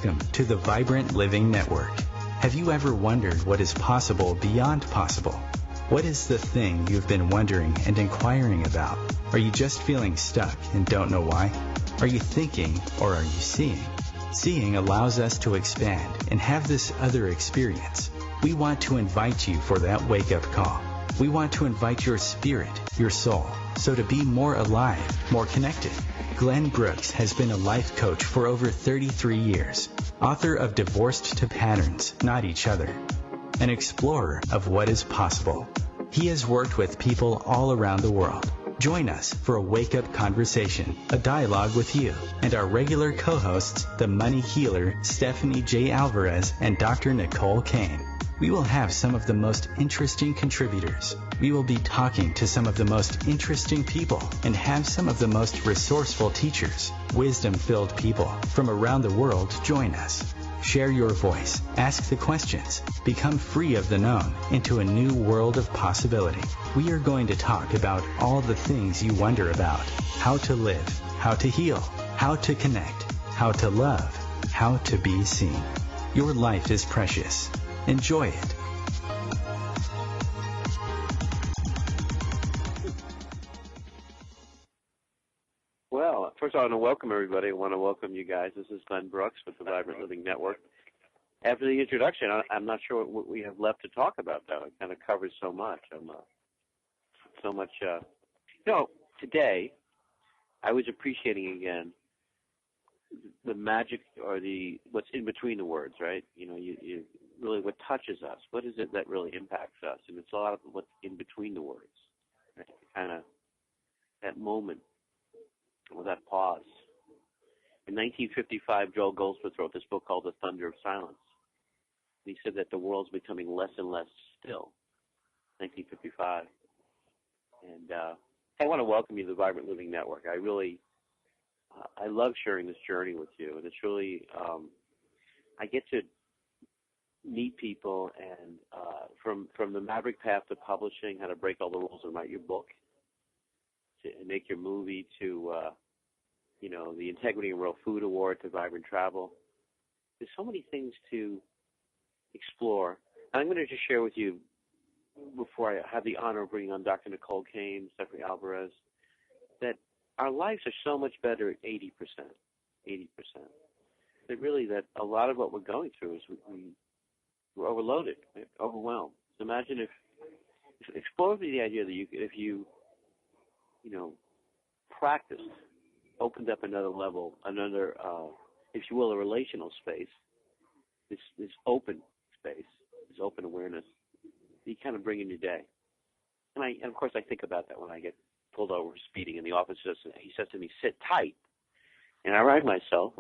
Welcome to the Vibrant Living Network. Have you ever wondered what is possible beyond possible? What is the thing you've been wondering and inquiring about? Are you just feeling stuck and don't know why? Are you thinking or are you seeing? Seeing allows us to expand and have this other experience. We want to invite you for that wake-up call. We want to invite your spirit, your soul, so to be more alive, more connected. Glenn Brooks has been a life coach for over 33 years, author of Divorced to Patterns, Not Each Other, an explorer of what is possible. He has worked with people all around the world. Join us for a wake-up conversation, a dialogue with you, and our regular co-hosts, the money healer Stephanie J. Alvarez and Dr. Nicole Kane. We will have some of the most interesting contributors. We will be talking to some of the most interesting people and have some of the most resourceful teachers, wisdom-filled people from around the world join us. Share your voice, ask the questions, become free of the known into a new world of possibility. We are going to talk about all the things you wonder about: how to live, how to heal, how to connect, how to love, how to be seen. Your life is precious. Enjoy it. Well, first I want to welcome everybody. I want to welcome you guys. This is Glenn Brooks with the Vibrant Living Network. After the introduction, I'm not sure what we have left to talk about, though. It kind of covers so much. Today I was appreciating again the magic or what's in between the words, right? You really what touches us. What is it that really impacts us? And it's a lot of what's in between the words, right? Kind of that moment or that pause. In 1955, Joel Goldsmith wrote this book called The Thunder of Silence. And he said that the world's becoming less and less still. 1955. And I want to welcome you to the Vibrant Living Network. I love sharing this journey with you, and it's really, I get to meet people, and from the maverick path to publishing, how to break all the rules and write your book, to make your movie, to the Integrity and Real Food Award, to Vibrant Travel. There's so many things to explore. And I'm going to just share with you, before I have the honor of bringing on Dr. Nicole Kane, Stephanie Alvarez, that our lives are so much better at 80%. 80%. That really, that a lot of what we're going through is we're overloaded, right? Overwhelmed. So imagine explore the idea that if you practiced, opened up another level, another, if you will, a relational space, this open space, this open awareness, you kind of bring in your day. And of course I think about that when I get pulled over speeding in the office. He says to me, sit tight. And I remind myself,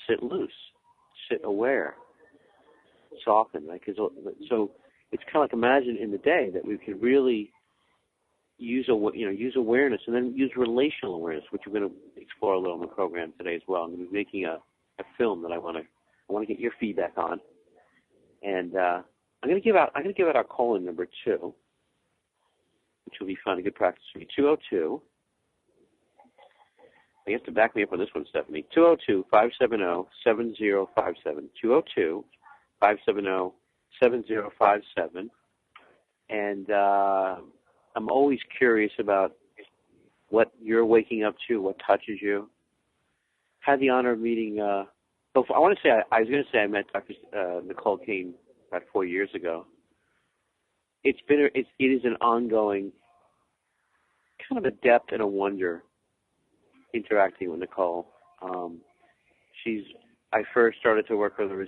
sit loose, sit aware, soften. Right? So it's kind of like, imagine in the day that we could really use awareness, and then use relational awareness, which we're going to explore a little in the program today as well. I'm going to be making a film that I want to get your feedback on, and I'm going to give out our call-in number 2, which will be fun, a good practice for me. 202. You have to back me up on this one, Stephanie. 202-570-7057. 202-570-7057. And I'm always curious about what you're waking up to, what touches you. Had the honor of meeting, I want to say, I was going to say I met Dr. Nicole Kane about 4 years ago. It is an ongoing kind of a depth and a wonder interacting with Nicole. I first started to work with her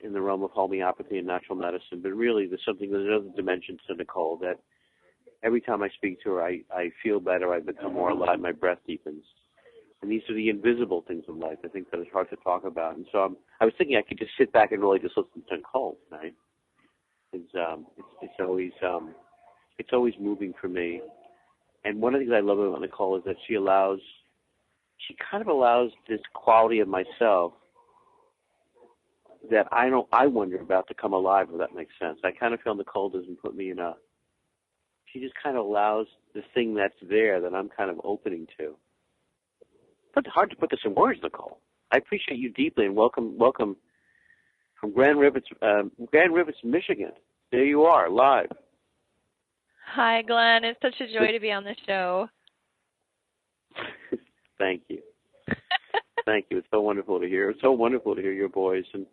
in the realm of homeopathy and natural medicine, but really there's another dimension to Nicole that every time I speak to her, I feel better, I become more alive, my breath deepens. And these are the invisible things of life, I think, that is hard to talk about. And so I was thinking I could just sit back and really just listen to Nicole tonight. It's always moving for me. And one of the things I love about Nicole is that she kind of allows this quality of myself that I wonder about to come alive, if that makes sense. I kind of feel Nicole doesn't put me she just kind of allows the thing that's there that I'm kind of opening to. It's hard to put this in words, Nicole. I appreciate you deeply, and welcome from Grand Rapids, Michigan. There you are, live. Hi, Glenn. It's such a joy to be on the show. Thank you. Thank you. It's so wonderful to hear. It's so wonderful to hear your voice. And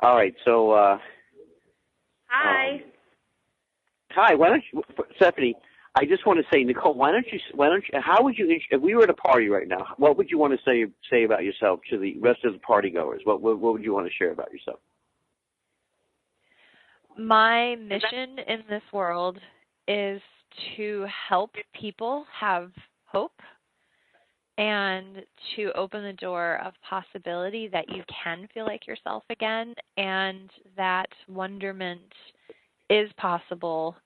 all right, so Hi. Hi. Why don't you, Stephanie? I just want to say, Nicole. Why don't you? How would you? If we were at a party right now, what would you want to say about yourself to the rest of the party goers? What would you want to share about yourself? My mission in this world is to help people have hope and to open the door of possibility that you can feel like yourself again, and that wonderment is possible,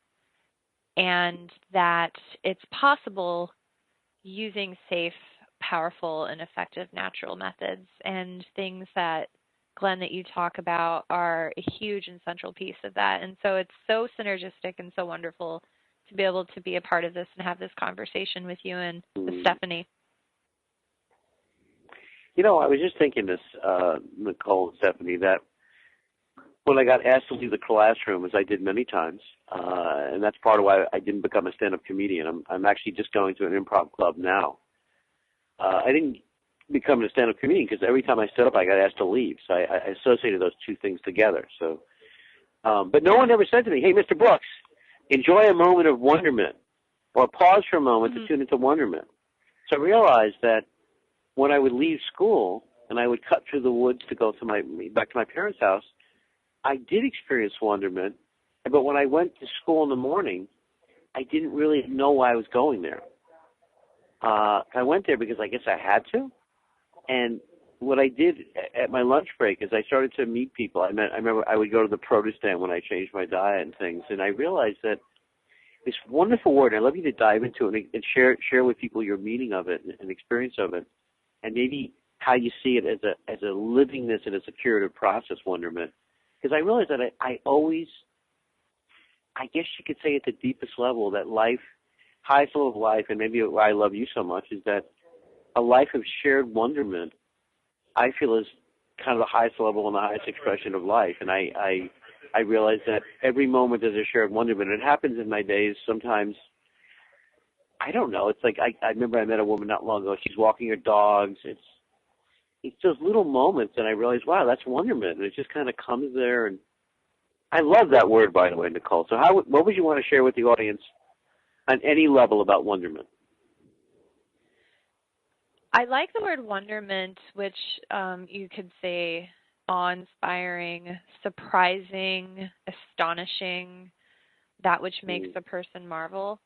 and that it's possible using safe, powerful, and effective natural methods. And things that, Glenn, that you talk about are a huge and central piece of that. And so it's so synergistic and so wonderful to be able to be a part of this and have this conversation with you and with Stephanie. You know, I was just thinking this, Nicole and Stephanie, that when I got asked to leave the classroom, as I did many times, and that's part of why I didn't become a stand-up comedian. I'm actually just going to an improv club now. I didn't become a stand-up comedian because every time I stood up, I got asked to leave. So I associated those two things together. So, but no one ever said to me, "Hey, Mr. Brooks, enjoy a moment of wonderment," or pause for a moment to tune into wonderment. So I realized that when I would leave school and I would cut through the woods to go to back to my parents' house, I did experience wonderment. But when I went to school in the morning, I didn't really know why I was going there. I went there because I guess I had to. And what I did at my lunch break is I started to meet people. I remember I would go to the produce stand when I changed my diet and things, and I realized that this wonderful word, and I'd love you to dive into it and share with people your meaning of it and experience of it, and maybe how you see it as a livingness and as a curative process, wonderment. Because I realized that I always, I guess you could say at the deepest level, that life, highest level of life, and maybe why I love you so much, is that a life of shared wonderment, I feel, is kind of the highest level and the highest expression of life. And I realize that every moment there's a shared wonderment. It happens in my days sometimes. I don't know. It's like I remember I met a woman not long ago. She's walking her dogs. It's those little moments, and I realized, wow, that's wonderment. And it just kind of comes there. And I love that word, by the way, Nicole. So what would you want to share with the audience on any level about wonderment? I like the word wonderment, which you could say awe-inspiring, surprising, astonishing, that which makes a person marvel.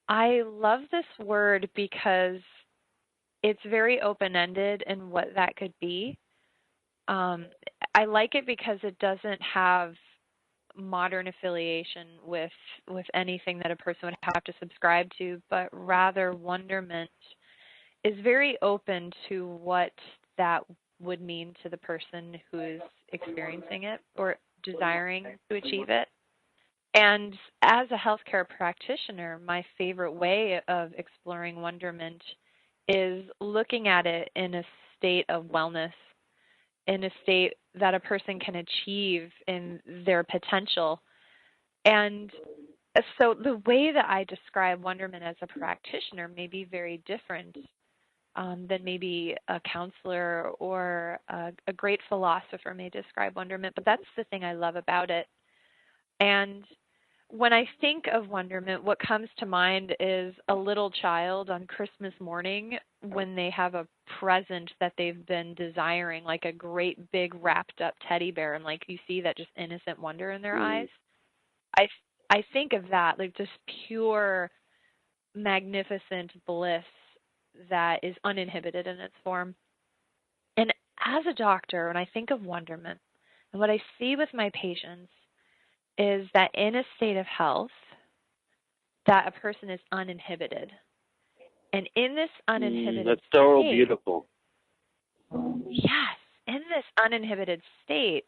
I love this word because it's very open-ended in what that could be. I like it because it doesn't have modern affiliation with anything that a person would have to subscribe to, but rather wonderment is very open to what that would mean to the person who is experiencing it or desiring to achieve it. And as a healthcare practitioner, my favorite way of exploring wonderment is looking at it in a state of wellness, in a state that a person can achieve in their potential. And so the way that I describe wonderment as a practitioner may be very different than maybe a counselor or a great philosopher may describe wonderment, but that's the thing I love about it. And when I think of wonderment, what comes to mind is a little child on Christmas morning when they have a present that they've been desiring, like a great big wrapped up teddy bear, and like you see that just innocent wonder in their eyes. I think of that, like just pure, magnificent bliss that is uninhibited in its form. And as a doctor, when I think of wonderment, and what I see with my patients is that in a state of health, that a person is uninhibited. And in this uninhibited that's so state, beautiful. Yes, in this uninhibited state,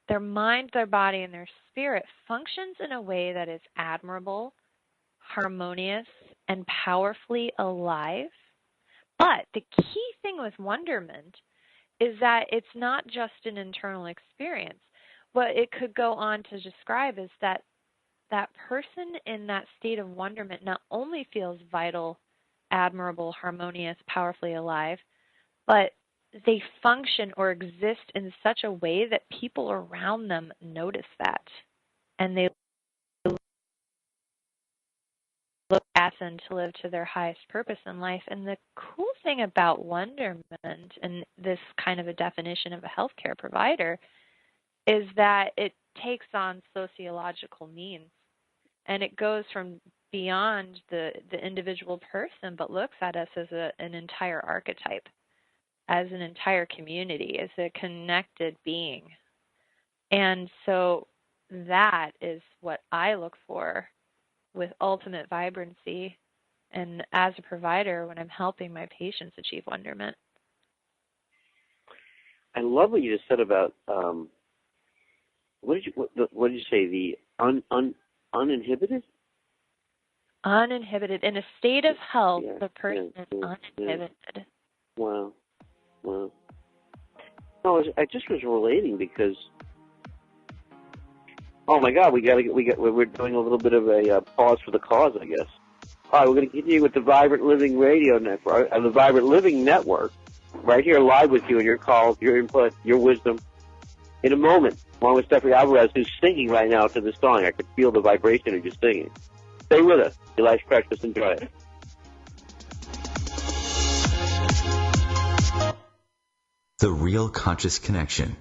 their mind, their body, and their spirit functions in a way that is admirable, harmonious, and powerfully alive. But the key thing with wonderment is that it's not just an internal experience. What it could go on to describe is that that person in that state of wonderment not only feels vital, admirable, harmonious, powerfully alive, but they function or exist in such a way that people around them notice that. And they look at them to live to their highest purpose in life. And the cool thing about wonderment and this kind of a definition of a healthcare provider is that it takes on sociological means. And it goes from beyond the individual person, but looks at us as an entire archetype, as an entire community, as a connected being. And so that is what I look for with ultimate vibrancy and as a provider when I'm helping my patients achieve wonderment. I love what you just said about what did you say? The uninhibited? Uninhibited. In a state of health, the person is uninhibited. Yeah. Wow. No, I just was relating because, oh my God, we're doing a little bit of a pause for the cause, I guess. All right, we're going to continue with the Vibrant Living Radio Network, the Vibrant Living Network, right here live with you and your calls, your input, your wisdom. In a moment, along with Stephanie Alvarez, who's singing right now to this song. I could feel the vibration of you singing. Stay with us. Your life's precious. Enjoy it. The Real Conscious Connection.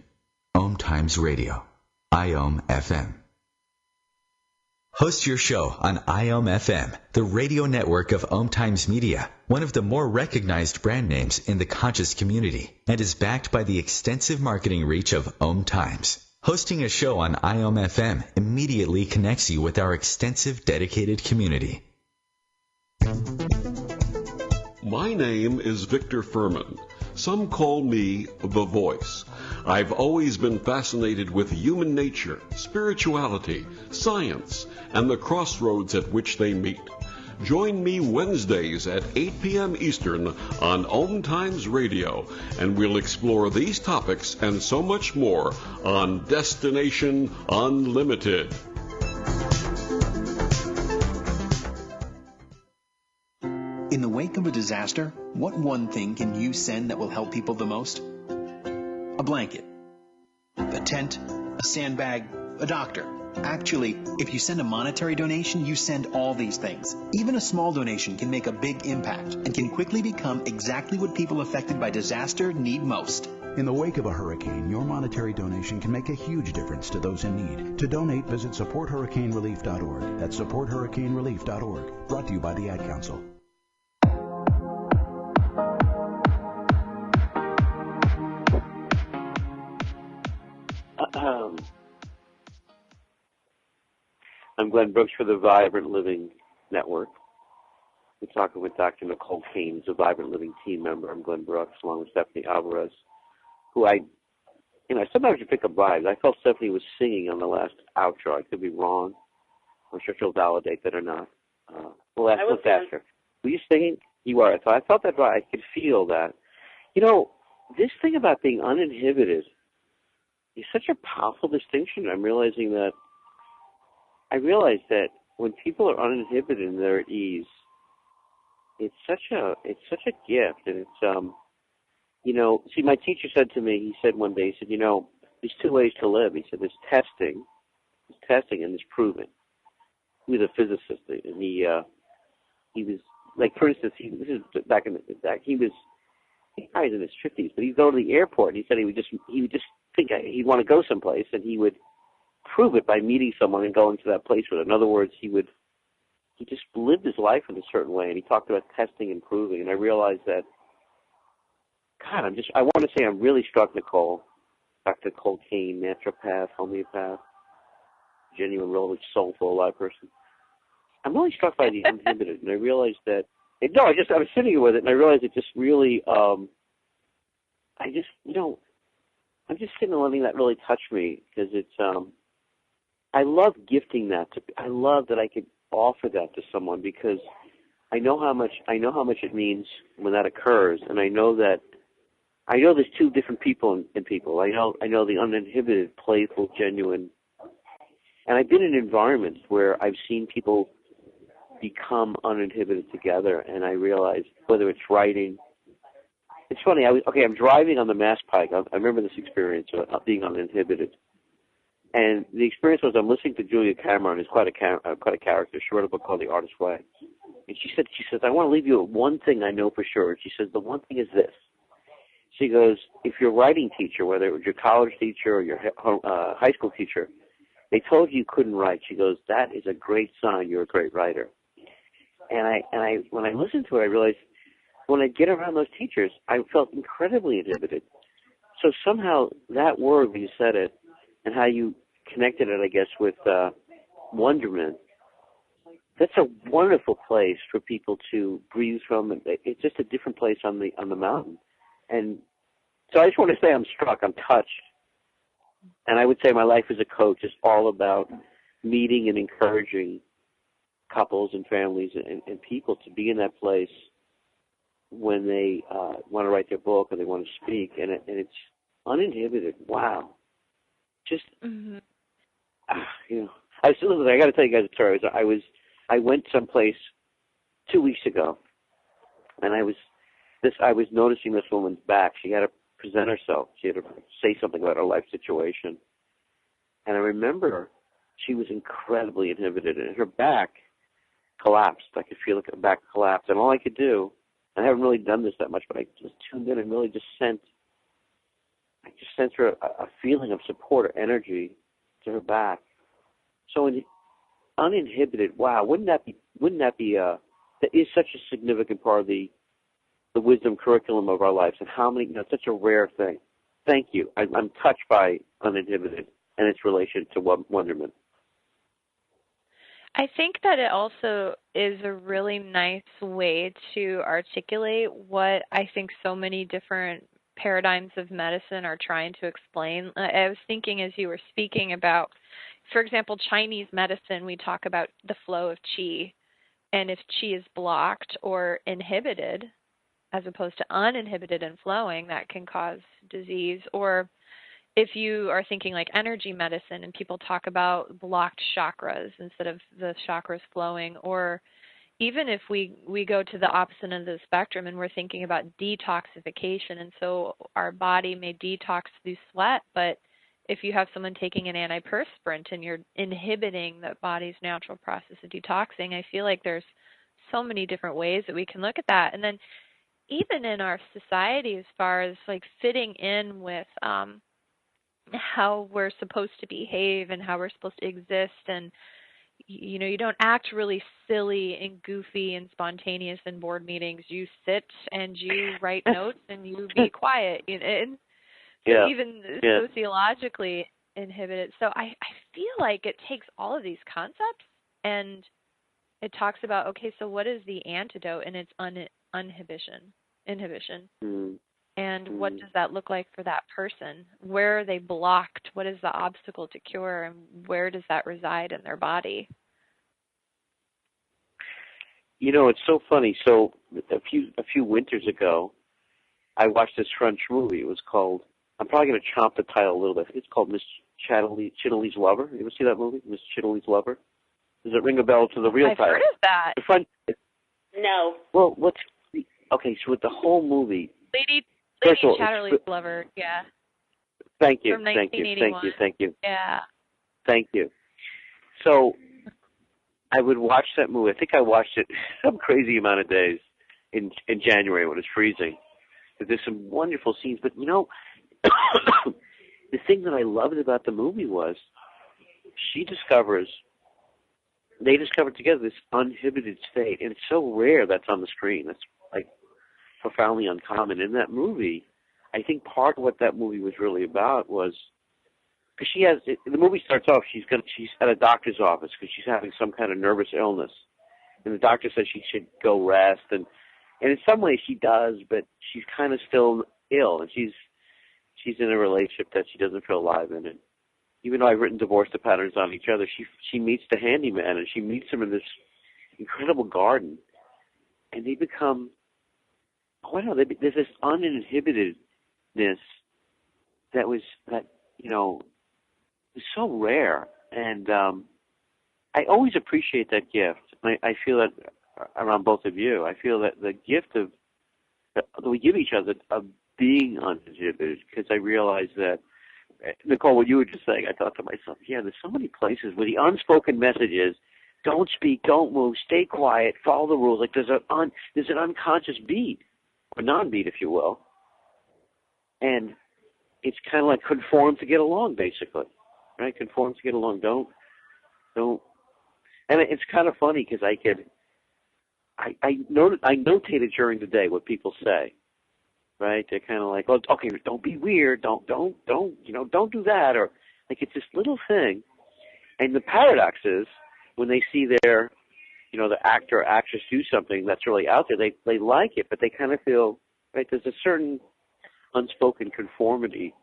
OMTimes Radio. IOM FM. Host your show on IOM FM, the radio network of OMTimes Media, one of the more recognized brand names in the conscious community, and is backed by the extensive marketing reach of OMTimes. Hosting a show on IOM FM immediately connects you with our extensive dedicated community. My name is Victor Furman. Some call me The Voice. I've always been fascinated with human nature, spirituality, science, and the crossroads at which they meet. Join me Wednesdays at 8 p.m. Eastern on OMTimes Radio, and we'll explore these topics and so much more on Destination Unlimited. In the wake of a disaster, what one thing can you send that will help people the most? A blanket, a tent, a sandbag, a doctor. Actually, if you send a monetary donation, you send all these things. Even a small donation can make a big impact and can quickly become exactly what people affected by disaster need most. In the wake of a hurricane, your monetary donation can make a huge difference to those in need. To donate, visit supporthurricanerelief.org. That's supporthurricanerelief.org. Brought to you by the Ad Council. I'm Glenn Brooks for the Vibrant Living Network. We're talking with Dr. Nicole Kane, who's a Vibrant Living team member. I'm Glenn Brooks, along with Stephanie Alvarez, who sometimes you pick up vibes. I felt Stephanie was singing on the last outro. I could be wrong. I'm sure she'll validate that or not. Let's ask her. Were you singing? You are. So I felt that vibe. I could feel that. You know, this thing about being uninhibited is such a powerful distinction. I realize that when people are uninhibited and they're at ease, it's such a gift. And it's, see, my teacher said to me, he said one day, he said, there's two ways to live. He said, there's testing and there's proving. He was a physicist, and he was, like, for instance, he was probably in his 50s, but he'd go to the airport, and he said he would just think he'd want to go someplace, and he would prove it by meeting someone and going to that place with it. In other words, he just lived his life in a certain way, and he talked about testing and proving. And I realized that, God, I want to say I'm really struck, Nicole, Dr. Nicole Kane, naturopath, homeopath, genuine, real soulful, alive person. I'm really struck by the uninhibited, and I realized that. I was sitting with it, and I realized it just really. I'm just sitting and letting that really touch me because it's. I love gifting that I love that I could offer that to someone because I know how much it means when that occurs, and I know that I know there's two different people in people. I know the uninhibited, playful, genuine. And I've been in environments where I've seen people become uninhibited together, and I realize whether it's writing. It's funny. I'm driving on the Mass Pike. I remember this experience of being uninhibited, and the experience was I'm listening to Julia Cameron, who's quite a character. She wrote a book called The Artist's Way, and she says, I want to leave you with one thing I know for sure. And she says, the one thing is this. She goes, if your writing teacher, whether it was your college teacher or your high school teacher, they told you couldn't write, she goes, that is a great sign you're a great writer. And I when I listened to it, I realized when I get around those teachers, I felt incredibly inhibited. So somehow that word, when you said it, and how you connected it, I guess, with wonderment, that's a wonderful place for people to breathe from. It's just a different place on the mountain. And so I just want to say I'm struck, I'm touched. And I would say my life as a coach is all about meeting and encouraging couples and families and people to be in that place when they want to write their book or they want to speak. And it's uninhibited. Wow. Just, Mm-hmm. I got to tell you guys a story. I went someplace 2 weeks ago, and I was noticing this woman's back. She had to present herself. She had to say something about her life situation. And I remember she was incredibly inhibited, and her back collapsed. I could feel her back collapse. And all I could do, I haven't really done this that much, but I just tuned in and really just sent her a feeling of support or energy to her back. So uninhibited, wow, wouldn't that be that is such a significant part of the wisdom curriculum of our lives, and how many, it's such a rare thing. Thank you. I'm touched by uninhibited and its relation to wonderment. I think that it also is a really nice way to articulate what I think so many different paradigms of medicine are trying to explain. I was thinking as you were speaking about, for example, Chinese medicine, we talk about the flow of qi, and if qi is blocked or inhibited, as opposed to uninhibited and flowing, that can cause disease. Or if you are thinking like energy medicine and people talk about blocked chakras instead of the chakras flowing, or even if we go to the opposite end of the spectrum and we're thinking about detoxification, and so our body may detox through sweat, but if you have someone taking an antiperspirant and you're inhibiting the body's natural process of detoxing, I feel like there's so many different ways that we can look at that. And then even in our society, as far as like fitting in with how we're supposed to behave and how we're supposed to exist, and you don't act really silly and goofy and spontaneous in board meetings. You sit and you write notes and you be quiet. And so even sociologically inhibited. So I feel like it takes all of these concepts and it talks about, okay, so what is the antidote? And it's inhibition. And what does that look like for that person? Where are they blocked? What is the obstacle to cure? And where does that reside in their body? It's so funny. So a few winters ago, I watched this French movie. It was called, I'm probably going to chomp the title a little bit. I think it's called Miss Chitterley's Lover. You ever see that movie, Miss Chitterley's Lover? Does it ring a bell to the real title? I've heard of that. No. Well, so with the whole movie, Lady Chatterley's Lover, yeah. Thank you. From 1981. Thank you. Yeah. Thank you. So I would watch that movie. I think I watched it some crazy amount of days in January when it's freezing. There's some wonderful scenes, but the thing that I loved about the movie was they discovered together this uninhibited state, and it's so rare that's on the screen. That's like profoundly uncommon. In that movie, I think part of what that movie was really about was, because the movie starts off, she's at a doctor's office because she's having some kind of nervous illness, and the doctor says she should go rest, and in some ways she does, but she's kind of still ill, and she's in a relationship that she doesn't feel alive in. And even though I've written divorce to patterns on each other, she meets the handyman, and she meets him in this incredible garden, and they become, there's this uninhibited giftedness that was so rare, and I always appreciate that gift. I feel that around both of you. I feel that the gift that we give each other of being uninhibited, because I realize that, Nicole, what you were just saying, I thought to myself, yeah, there's so many places where the unspoken message is, don't speak, don't move, stay quiet, follow the rules. Like there's an unconscious beat, or non-beat, if you will, and it's kind of like conform to get along, basically, right? Conform to get along. Don't. And it's kind of funny because I notated during the day what people say, right? They're kind of like, oh, okay, don't be weird, don't do that, or like it's this little thing. And the paradox is when they see the actor or actress do something that's really out there, they like it, but they kind of feel, right? There's a certain unspoken conformity.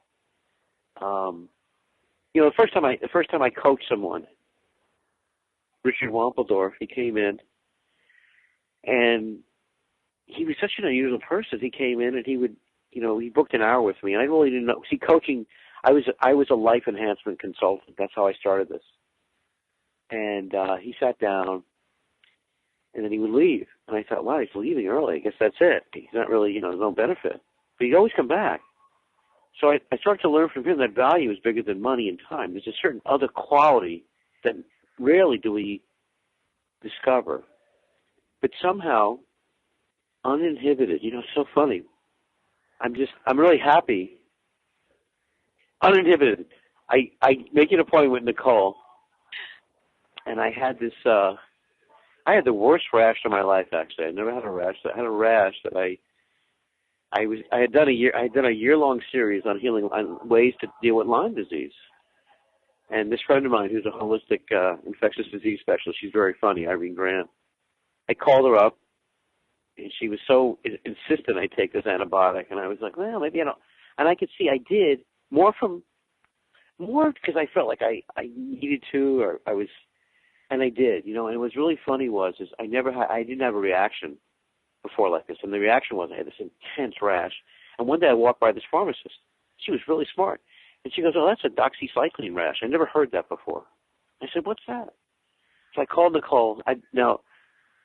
The first time I coached someone, Richard Wampledorf, he came in, and he was such an unusual person. He came in and he would, he booked an hour with me, and I really didn't know. See, coaching, I was a life enhancement consultant. That's how I started this. And he sat down, and then he would leave. And I thought, wow, he's leaving early. I guess that's it. He's not really, there's no benefit. But he'd always come back. So I started to learn from him that value is bigger than money and time. There's a certain other quality that rarely do we discover. But somehow, uninhibited, it's so funny. I'm really happy. Uninhibited. I make an appointment with Nicole, and I had this, I had the worst rash of my life, actually. I never had a rash. I had a rash that I had done a year-long series on ways to deal with Lyme disease. And this friend of mine, who's a holistic infectious disease specialist, she's very funny, Irene Grant. I called her up, and she was so insistent I take this antibiotic, and I was like, well, maybe I don't. And I could see I did more because I felt like I needed to, or I was, and I did, And it was really funny is I didn't have a reaction before like this, and the reaction was I had this intense rash. And one day I walked by this pharmacist. She was really smart, and she goes, "Oh, that's a doxycycline rash. I never heard that before." I said, "What's that?" So I called Nicole. Now,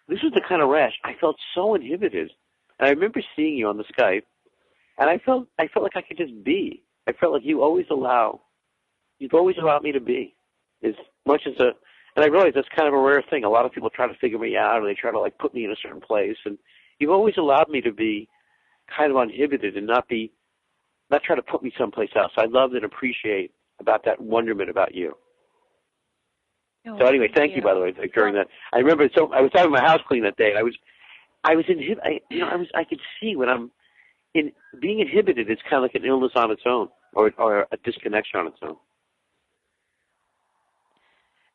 this was the kind of rash I felt so inhibited, and I remember seeing you on the Skype, and I felt like I could just be. I felt like you've always allowed me to be, as much as and I realize that's kind of a rare thing. A lot of people try to figure me out, or they try to put me in a certain place, and you've always allowed me to be kind of uninhibited and not try to put me someplace else. I love and appreciate about that wonderment about you. Oh, so anyway, thank you, by the way, during that. I remember, I was having my house clean that day, and I could see when I'm being inhibited, it's kind of like an illness on its own, or a disconnection on its own.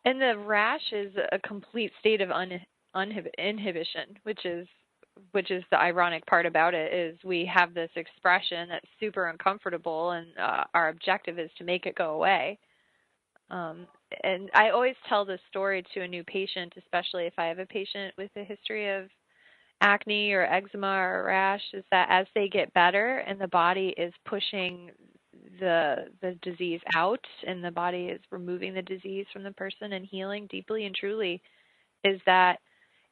And the rash is a complete state of inhibition, which is the ironic part about it, is we have this expression that's super uncomfortable, and our objective is to make it go away. And I always tell this story to a new patient, especially if I have a patient with a history of acne or eczema or rash, is that as they get better and the body is pushing the disease out, and the body is removing the disease from the person and healing deeply and truly, is that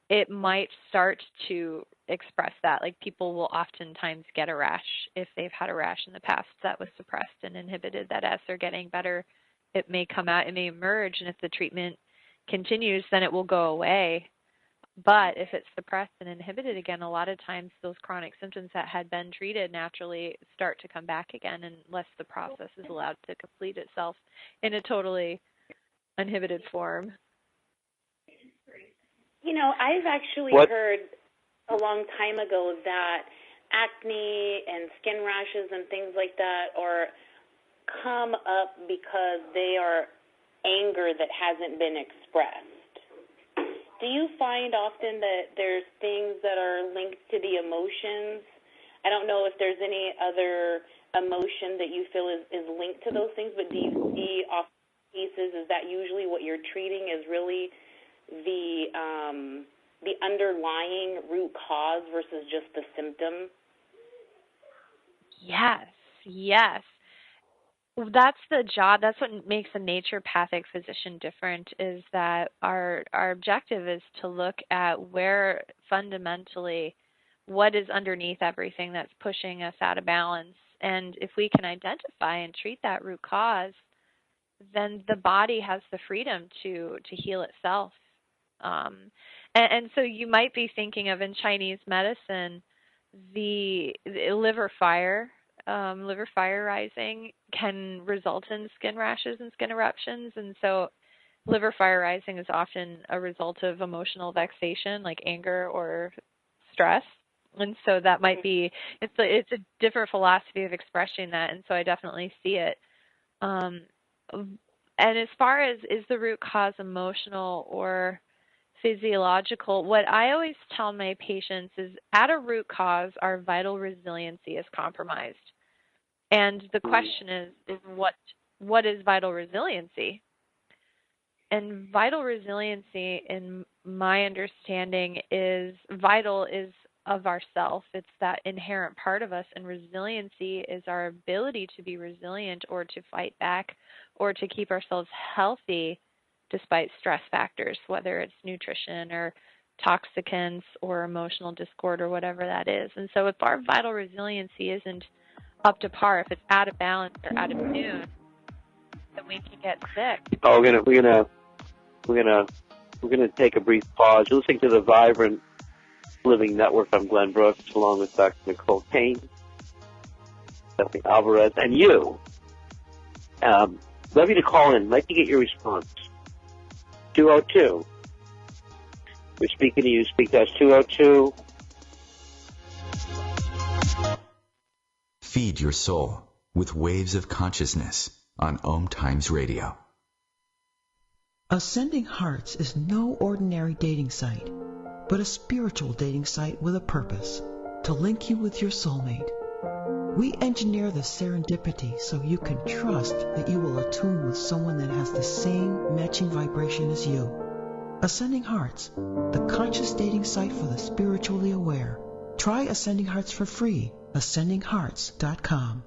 it might start to express that. Like, people will oftentimes get a rash if they've had a rash in the past that was suppressed and inhibited, that as they're getting better, it may come out, it may emerge, and if the treatment continues, then it will go away. But if it's suppressed and inhibited again, a lot of times those chronic symptoms that had been treated naturally start to come back again unless the process is allowed to complete itself in a totally uninhibited form. I've actually heard a long time ago that acne and skin rashes and things like that come up because they are anger that hasn't been expressed. Do you find often that there's things that are linked to the emotions? I don't know if there's any other emotion that you feel is linked to those things, but do you see often cases, is that usually what you're treating is really the underlying root cause versus just the symptom? Yes. yes. That's the job. That's what makes a naturopathic physician different, is that our objective is to look at where fundamentally what is underneath everything that's pushing us out of balance. And if we can identify and treat that root cause, then the body has the freedom to heal itself. And so you might be thinking of, in Chinese medicine, the liver fire rising can result in skin rashes and skin eruptions. And so liver fire rising is often a result of emotional vexation, like anger or stress. And so that might be, it's a different philosophy of expressing that. And so I definitely see it. And as far as, is the root cause emotional or physiological, what I always tell my patients is, at a root cause, our vital resiliency is compromised. And the question is what is vital resiliency? And vital resiliency, in my understanding, is vital is of ourself. It's that inherent part of us, and resiliency is our ability to be resilient or to fight back or to keep ourselves healthy despite stress factors, whether it's nutrition or toxicants or emotional discord or whatever that is. And so if our vital resiliency isn't up to par, if it's out of balance or out of tune, then we can get sick. Oh, we're gonna take a brief pause. You're listening to the Vibrant Living Network. I'm Glenn Brooks, along with Dr. Nicole Kane, Stephanie Alvarez, and you. Love you to call in. Like to get your response. 202. We're speaking to you. Speak to us. 202. Feed your soul with Waves of Consciousness on OMTimes Radio. Ascending Hearts is no ordinary dating site, but a spiritual dating site with a purpose, to link you with your soulmate. We engineer the serendipity so you can trust that you will attune with someone that has the same matching vibration as you. Ascending Hearts, the conscious dating site for the spiritually aware. Try Ascending Hearts for free. AscendingHearts.com.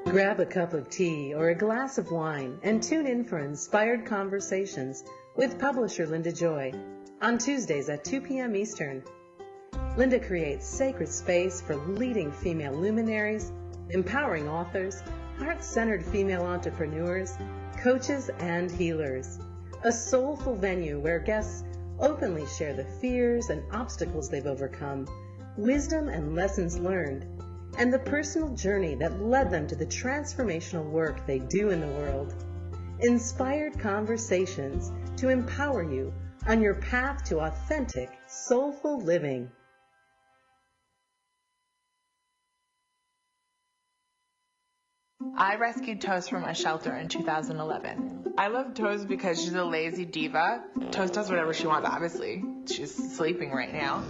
Grab a cup of tea or a glass of wine and tune in for Inspired Conversations with publisher Linda Joy on Tuesdays at 2 p.m. Eastern. Linda creates sacred space for leading female luminaries, empowering authors, heart-centered female entrepreneurs, coaches, and healers. A soulful venue where guests openly share the fears and obstacles they've overcome, wisdom and lessons learned, and the personal journey that led them to the transformational work they do in the world. Inspired Conversations to empower you on your path to authentic, soulful living. I rescued Toast from a shelter in 2011. I love Toast because she's a lazy diva. Toast does whatever she wants, obviously. She's sleeping right now.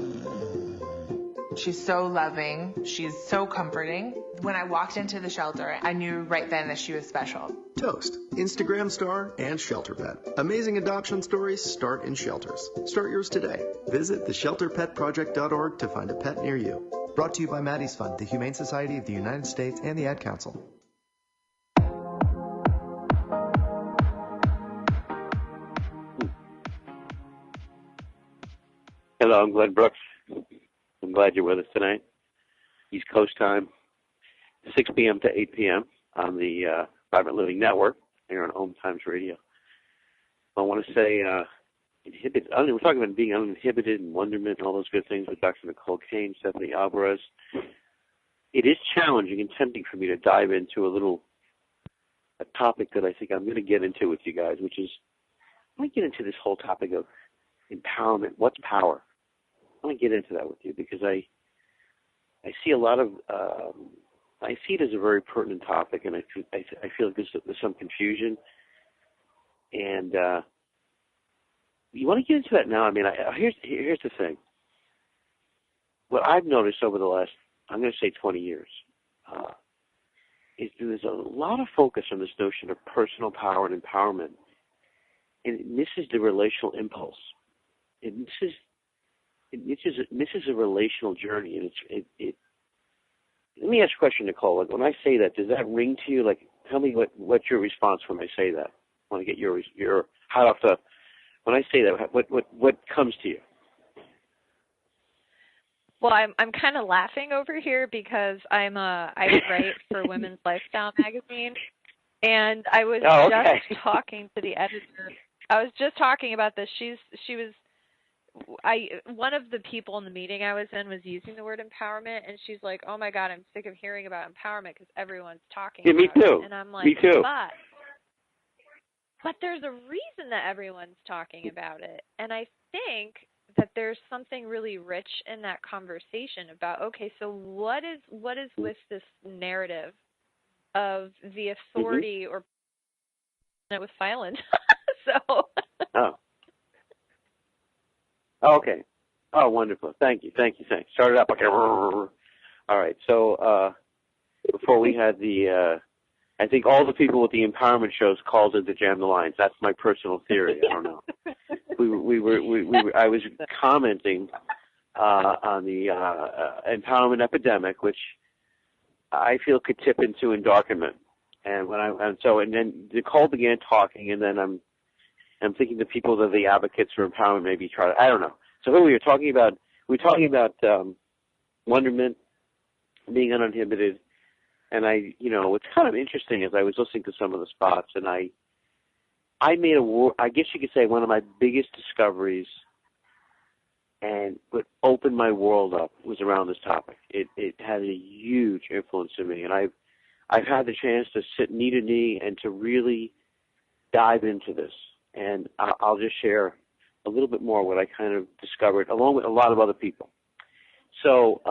She's so loving. She's so comforting. When I walked into the shelter, I knew right then that she was special. Toast, Instagram star and shelter pet. Amazing adoption stories start in shelters. Start yours today. Visit theshelterpetproject.org to find a pet near you. Brought to you by Maddie's Fund, the Humane Society of the United States, and the Ad Council. Hello, I'm Glenn Brooks. I'm glad you're with us tonight. East Coast time, 6 p.m. to 8 p.m. on the Vibrant Living Network here on OMTimes Radio. I want to say, we're talking about being uninhibited and wonderment and all those good things with Dr. Nicole Kane, Stephanie Alvarez. It is challenging and tempting for me to dive into a topic that I think I'm going to get into with you guys, which is, I want to get into this whole topic of empowerment. What's power? I want to get into that with you because I see a lot of I see it as a very pertinent topic, and I feel like there's some confusion. And you want to get into that now? I mean, here's the thing. What I've noticed over the last, I'm going to say 20 years, is there's a lot of focus on this notion of personal power and empowerment, and it misses the relational impulse. It misses this is a relational journey, and it. Let me ask a question, Nicole. Like, when I say that, does that ring to you? Like, tell me what's your response when I say that. I want to get your hot off the. When I say that, what comes to you? Well, I'm kind of laughing over here because I write for Women's Lifestyle magazine, and I was just talking to the editor. I was just talking about this. One of the people in the meeting I was in was using the word empowerment, and she's like, "Oh my God, I'm sick of hearing about empowerment because everyone's talking about me too. it." And I'm like, me too. But there's a reason that everyone's talking about it, and I think that there's something really rich in that conversation about, okay, so what is with this narrative of the authority or it was silent. So. Oh, okay. Oh, wonderful. Thank you. Start it up. Okay. All right. So before we had I think all the people with the empowerment shows called in to jam the lines. That's my personal theory. I don't know. I was commenting on the empowerment epidemic, which I feel could tip into endarkenment. And then Nicole began talking, and then I'm thinking the people that are the advocates for empowerment maybe try to, I don't know. So who we were talking about? We're talking about wonderment, being uninhibited, and what's kind of interesting is I was listening to some of the spots, and I made I guess you could say one of my biggest discoveries, and what opened my world up was around this topic. It had a huge influence on me, and I've had the chance to sit knee to knee and to really dive into this. And I'll just share a little bit more what I kind of discovered, along with a lot of other people. So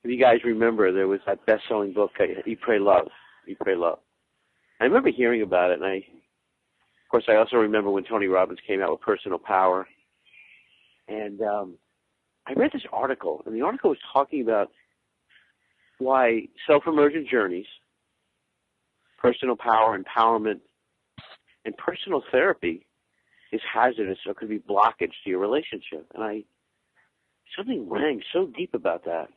if you guys remember, there was that best-selling book, Eat, Pray, Love. Eat, Pray, Love. I remember hearing about it, and of course, I also remember when Tony Robbins came out with Personal Power. And I read this article, and the article was talking about why self-emergent journeys, personal power, empowerment, and personal therapy is hazardous or could be blockage to your relationship. And something rang so deep about that.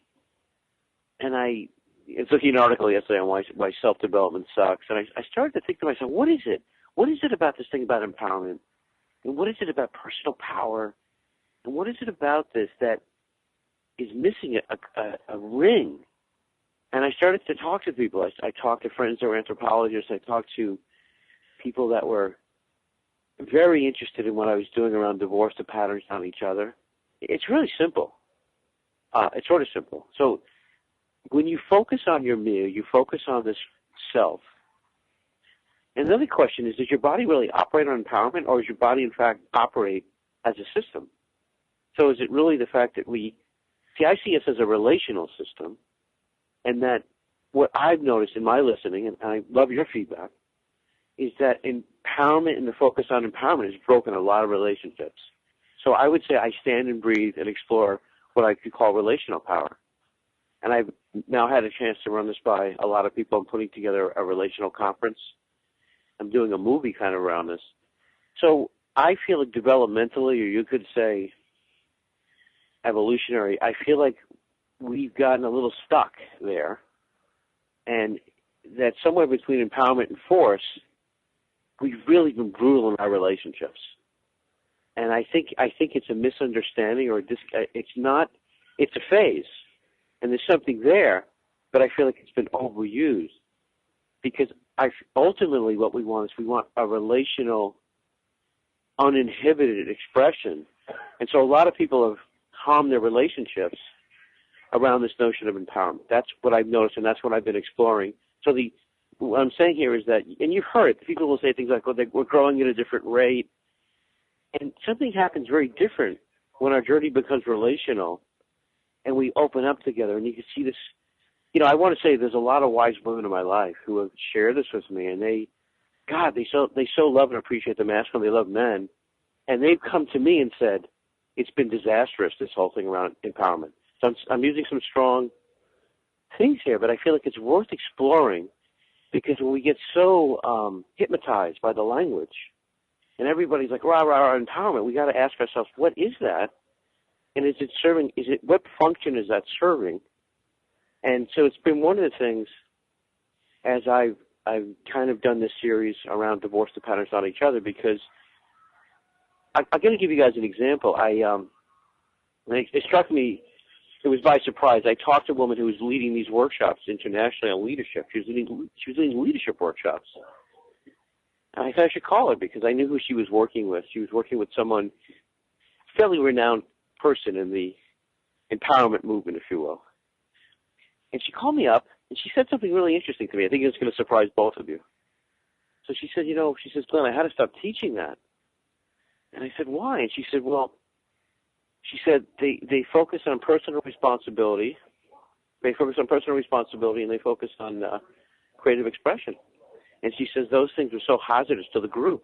And I was looking at an article yesterday on why self-development sucks. And I started to think to myself, what is it? What is it about this thing about empowerment? And what is it about personal power? And what is it about this that is missing a ring? And I started to talk to people. I talked to friends that were anthropologists. I talked to people that were very interested in what I was doing around divorce, the patterns on each other. It's really simple. It's sort of simple. So when you focus on your me, you focus on this self. And the other question is, does your body really operate on empowerment, or does your body, in fact, operate as a system? So is it really the fact that I see us as a relational system, and that what I've noticed in my listening, and I love your feedback, is that empowerment and the focus on empowerment has broken a lot of relationships. So I would say I stand and breathe and explore what I could call relational power. And I've now had a chance to run this by a lot of people. I'm putting together a relational conference. I'm doing a movie kind of around this. So I feel like developmentally, or you could say evolutionary, I feel like we've gotten a little stuck there. And that somewhere between empowerment and force, we've really been brutal in our relationships. And I think it's a misunderstanding, or it's a phase. And there's something there, but I feel like it's been overused. Because ultimately what we want a relational, uninhibited expression. And so a lot of people have harmed their relationships around this notion of empowerment. That's what I've noticed, and that's what I've been exploring. So what I'm saying here is that, and you've heard it, people will say things like, well, we're growing at a different rate. And something happens very different when our journey becomes relational and we open up together. And you can see this, I want to say there's a lot of wise women in my life who have shared this with me, and they so love and appreciate the masculine, they love men. And they've come to me and said, it's been disastrous, this whole thing around empowerment. So I'm using some strong things here, but I feel like it's worth exploring, because when we get so hypnotized by the language, And everybody's like, rah, rah, rah, empowerment. We got to ask ourselves, what is that? And is it serving, what function is that serving? And so it's been one of the things, as I've kind of done this series around divorce the patterns on each other, because I'm going to give you guys an example. It struck me, it was by surprise. I talked to a woman who was leading these workshops internationally on leadership. She was leading leadership workshops. And I thought I should call her because I knew who she was working with. She was working with someone, a fairly renowned person in the empowerment movement, if you will. And she called me up, and she said something really interesting to me. I think it's going to surprise both of you. So she said, she says, Glenn, I had to stop teaching that. And I said, why? And she said, she said they focus on personal responsibility. They focus on personal responsibility, and they focus on creative expression. And she says those things are so hazardous to the group.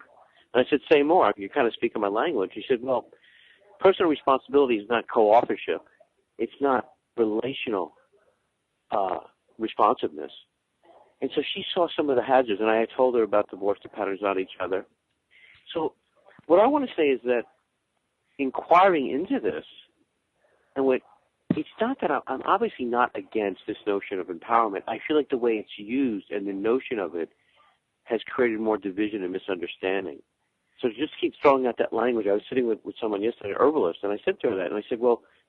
And I said, say more. You're kind of speaking my language. She said, personal responsibility is not co-authorship. It's not relational responsiveness. And so she saw some of the hazards, and I had told her about divorce the patterns on each other. So what I want to say is that inquiring into this, and it's not that I'm obviously not against this notion of empowerment. I feel like the way it's used and the notion of it has created more division and misunderstanding. So to just keep throwing out that language, I was sitting with someone yesterday, an herbalist, and I said to her that, and I said,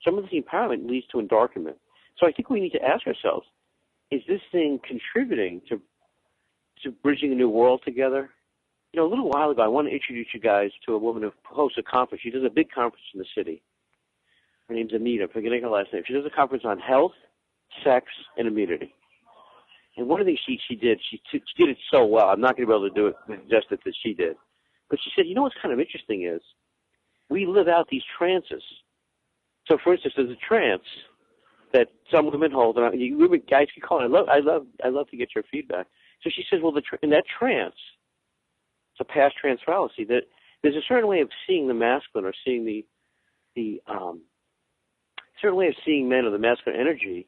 some of this empowerment leads to endarkenment. So I think we need to ask ourselves, is this thing contributing to bridging a new world together? A little while ago, I want to introduce you guys to a woman who hosts a conference. She does a big conference in the city. Her name's Anita. I'm forgetting her last name. She does a conference on health, sex, and immunity. And one of the things she did, she did it so well. I'm not going to be able to do it the justice that she did. But she said, what's kind of interesting is we live out these trances. So, for instance, there's a trance that some women hold, and women, guys can call it. I love to get your feedback. So she says, in that trance, it's a past trance fallacy, that there's a certain way of seeing the masculine, or seeing the certain way of seeing men, or the masculine energy,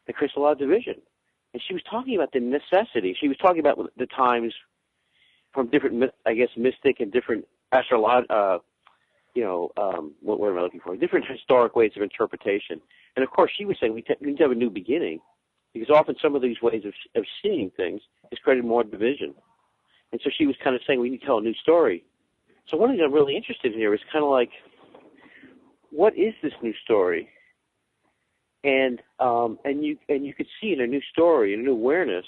that creates a lot of division. And she was talking about the necessity. She was talking about the times from different, mystic and different what am I looking for? Different historic ways of interpretation. And of course, she was saying we need to have a new beginning, because often some of these ways of seeing things has created more division. And so she was kind of saying we need to tell a new story. So one of the things I'm really interested in here is kind of like, what is this new story? And you could see in a new story, in a new awareness,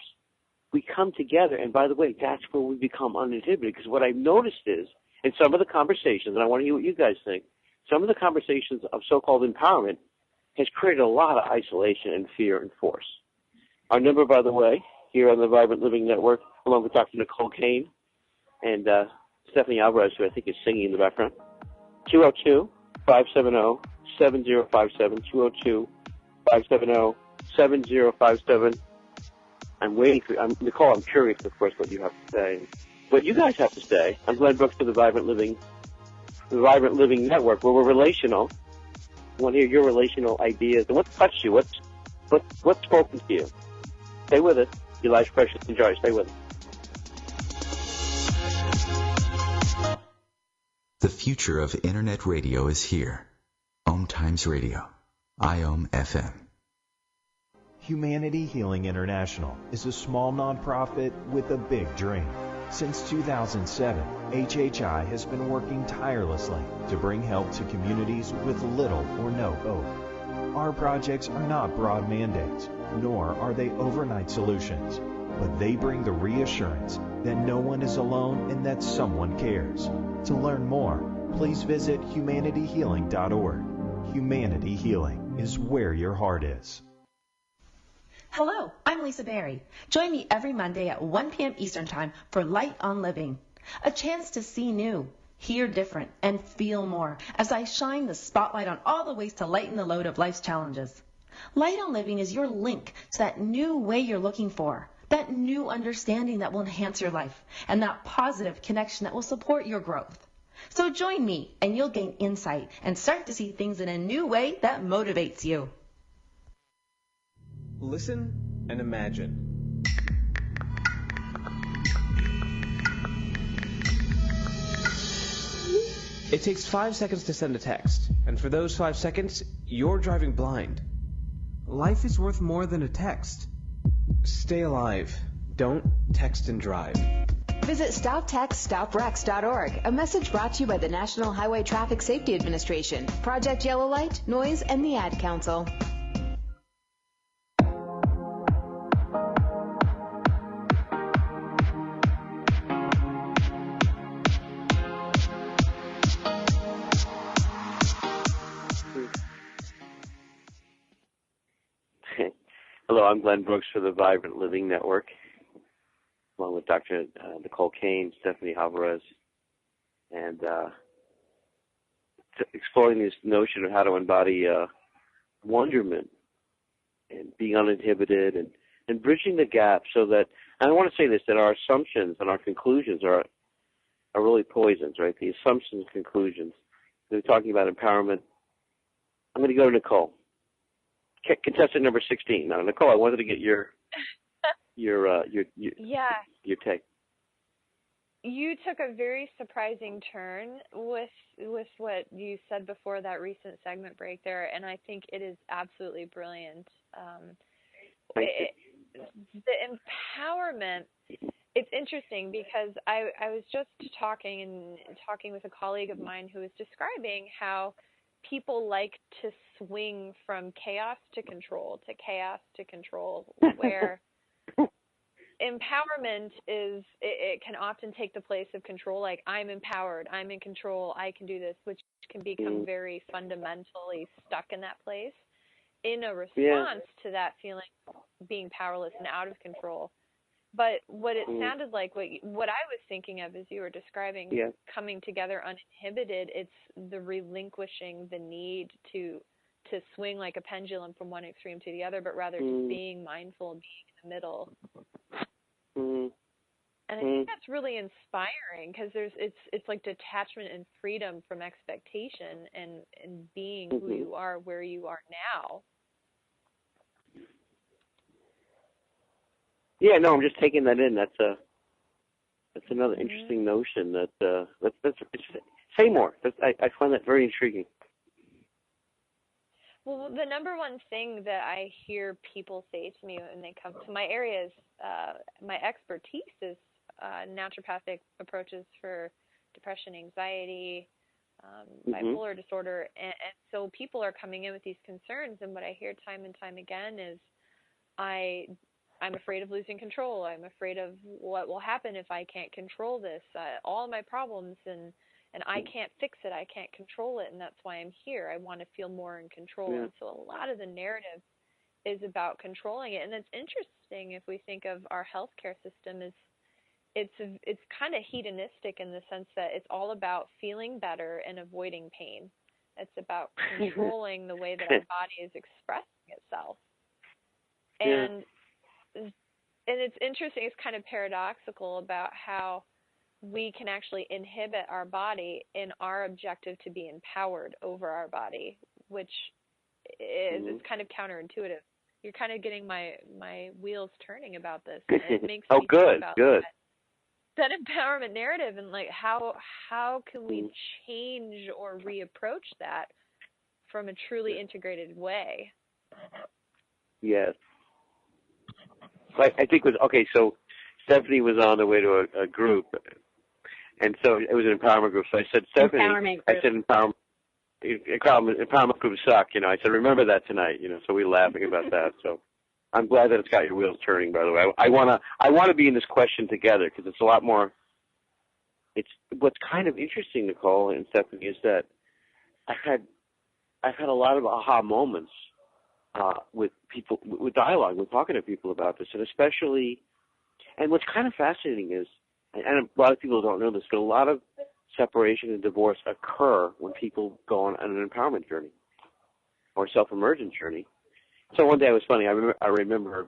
we come together. And by the way, that's where we become uninhibited. Because what I've noticed is, in some of the conversations, and I want to hear what you guys think, some of the conversations of so-called empowerment has created a lot of isolation and fear and force. Our number, by the way, here on the Vibrant Living Network, along with Dr. Nicole Kane and Stephanie Alvarez, who I think is singing in the background, 202-570-7057, 202-570-7057. I'm waiting for Nicole, I'm curious, of course, what you have to say. What you guys have to say. I'm Glenn Brooks for the Vibrant Living Network, where we're relational. I want to hear your relational ideas. And what's touched you? What's spoken to you? Stay with us. Your life's precious. Enjoy. Stay with us. The future of Internet radio is here. OMTimes Radio. IOM FM. Humanity Healing International is a small nonprofit with a big dream. Since 2007, HHI has been working tirelessly to bring help to communities with little or no hope. Our projects are not broad mandates, nor are they overnight solutions, but they bring the reassurance that no one is alone and that someone cares. To learn more, please visit humanityhealing.org. Humanity Healing is where your heart is. Hello, I'm Lisa Berry. Join me every Monday at 1 p.m. Eastern Time for Light on Living, a chance to see new, hear different, and feel more as I shine the spotlight on all the ways to lighten the load of life's challenges. Light on Living is your link to that new way you're looking for, that new understanding that will enhance your life, and that positive connection that will support your growth. So join me and you'll gain insight and start to see things in a new way that motivates you. Listen and imagine. It takes 5 seconds to send a text, and for those 5 seconds, you're driving blind. Life is worth more than a text. Stay alive. Don't text and drive. Visit StopTextStopWrecks.org. A message brought to you by the National Highway Traffic Safety Administration, Project Yellow Light, Noise, and the Ad Council. Hello, I'm Glenn Brooks for the Vibrant Living Network, along with Dr. Nicole Kane, Stephanie Alvarez, and exploring this notion of how to embody wonderment and being uninhibited and bridging the gap so that, and I want to say this, that our assumptions and our conclusions are really poisons, right? The assumptions and conclusions. We're talking about empowerment. I'm going to go to Nicole. Contestant number 16. Now, Nicole, I wanted to get your take. You took a very surprising turn with what you said before that recent segment break there, and I think it is absolutely brilliant. The empowerment. It's interesting because I was just talking with a colleague of mine who was describing how people like to swing from chaos to control, where empowerment it can often take the place of control, like I'm empowered, I'm in control, I can do this, which can become very fundamentally stuck in that place in a response to that feeling of being powerless and out of control. But what it sounded like, what I was thinking of as you were describing coming together uninhibited, it's the relinquishing the need to swing like a pendulum from one extreme to the other, but rather just being mindful, being in the middle. And I think that's really inspiring because it's like detachment and freedom from expectation and being who you are, where you are now. Yeah, no, I'm just taking that in. That's another interesting notion. Say more. I find that very intriguing. Well, the number one thing that I hear people say to me when they come to my areas, my expertise is naturopathic approaches for depression, anxiety, bipolar disorder, and so people are coming in with these concerns. And what I hear time and time again is, I'm afraid of losing control. I'm afraid of what will happen if I can't control this. All my problems, and I can't fix it. I can't control it, and that's why I'm here. I want to feel more in control. And so a lot of the narrative is about controlling it. And it's interesting if we think of our healthcare system as it's kind of hedonistic in the sense that it's all about feeling better and avoiding pain. It's about controlling the way that our body is expressing itself. And it's interesting, it's kind of paradoxical about how we can actually inhibit our body in our objective to be empowered over our body, which is kind of counterintuitive. You're kind of getting my wheels turning about this. And it makes me think about that empowerment narrative and like how can we change or reapproach that from a truly integrated way? Yes. I think it was, okay, so Stephanie was on the way to a group, and so it was an empowerment group. So I said, Stephanie, empowerment groups suck. I said, remember that tonight, so we're laughing about that. So I'm glad that it's got your wheels turning, by the way. I want to be in this question together because it's a lot more, what's kind of interesting, Nicole and Stephanie, is that I've had a lot of aha moments with people, with dialogue, with talking to people about this, and especially, and what's kind of fascinating is, and a lot of people don't know this, but a lot of separation and divorce occur when people go on an empowerment journey or self-emergent journey. So one day it was funny. I remember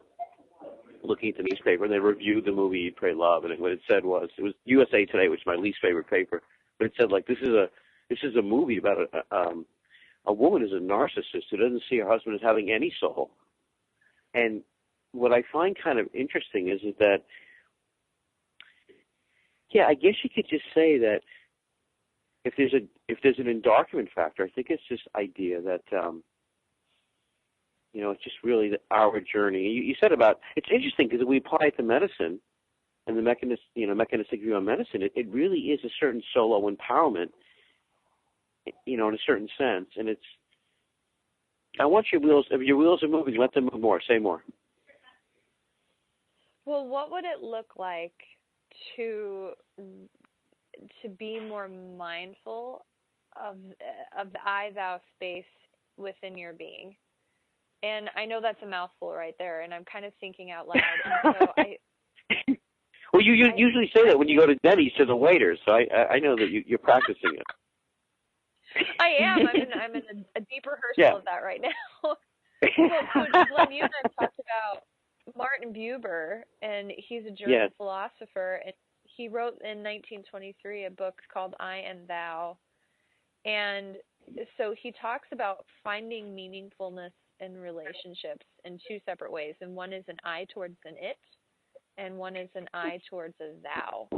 looking at the newspaper, and they reviewed the movie Eat, Pray, Love, and what it said was, it was USA Today, which is my least favorite paper, but it said, like, this is a movie about a woman who's a narcissist who doesn't see her husband as having any soul. And what I find kind of interesting is that, I guess you could just say that if there's an endarkment factor, I think it's this idea that it's just really our journey. You said about, it's interesting because we apply it to medicine and the mechanistic view on medicine. It really is a certain solo empowerment, in a certain sense. And it's, I want if your wheels are moving, let them move more. Say more. Well, what would it look like to be more mindful of the I, thou space within your being? And I know that's a mouthful right there, and I'm kind of thinking out loud. And so well, you usually say that when you go to Denny's to the waiters, so I know that you're practicing it. I am. I'm in a deep rehearsal of that right now. Well, Coach Glenn, you and I talked about Martin Buber, and he's a German philosopher, and he wrote in 1923 a book called I and Thou. And so he talks about finding meaningfulness in relationships in two separate ways. And one is an I towards an it, and one is an I towards a thou.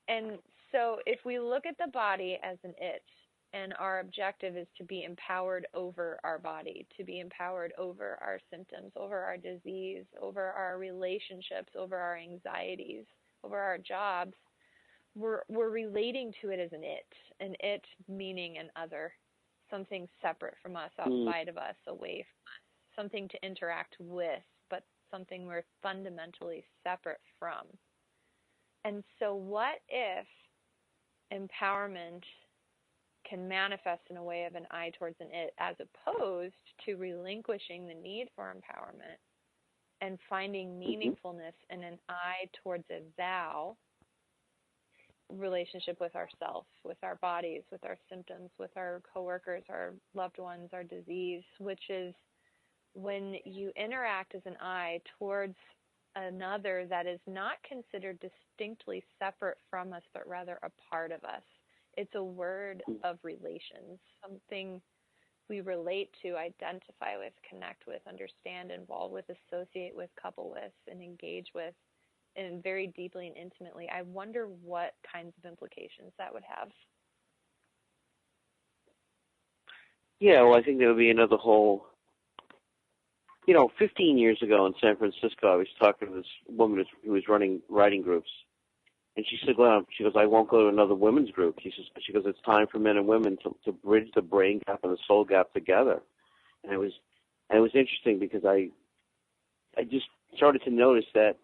And so if we look at the body as an it, and our objective is to be empowered over our body, to be empowered over our symptoms, over our disease, over our relationships, over our anxieties, over our jobs, we're relating to it as an it meaning an other, something separate from us, outside of us, away from us, something to interact with, but something we're fundamentally separate from. And so what if empowerment can manifest in a way of an I towards an it, as opposed to relinquishing the need for empowerment and finding meaningfulness in an I towards a thou relationship with ourselves, with our bodies, with our symptoms, with our coworkers, our loved ones, our disease, which is when you interact as an I towards another that is not considered distinctly separate from us, but rather a part of us. It's a word of relations, something we relate to, identify with, connect with, understand, involve with, associate with, couple with, and engage with, and very deeply and intimately. I wonder what kinds of implications that would have. Yeah, well, I think there would be another whole, 15 years ago in San Francisco, I was talking to this woman who was running writing groups. And she said, "Glenn, I won't go to another women's group." She goes, "It's time for men and women to bridge the brain gap and the soul gap together." And it was interesting because I just started to notice that,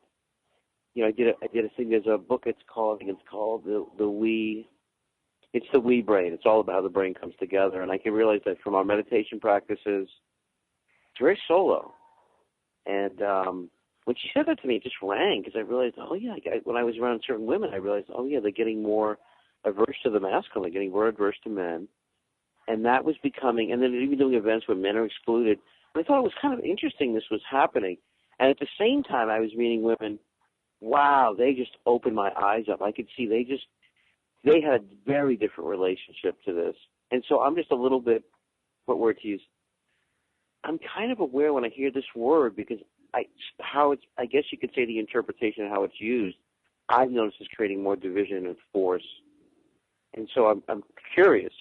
I did a thing. There's a book. It's called the We Brain. It's all about how the brain comes together. And I can realize that from our meditation practices, it's very solo. And when she said that to me, it just rang, because I realized, when I was around certain women, I realized, they're getting more averse to the masculine, they're getting more averse to men. And that was becoming, and then even doing events where men are excluded. And I thought it was kind of interesting this was happening. And at the same time, I was meeting women, wow, they just opened my eyes up. I could see they had a very different relationship to this. And so I'm just a little bit, what word to use? I'm kind of aware when I hear this word, because I guess you could say the interpretation of how it's used, I've noticed is creating more division and force. And so I'm curious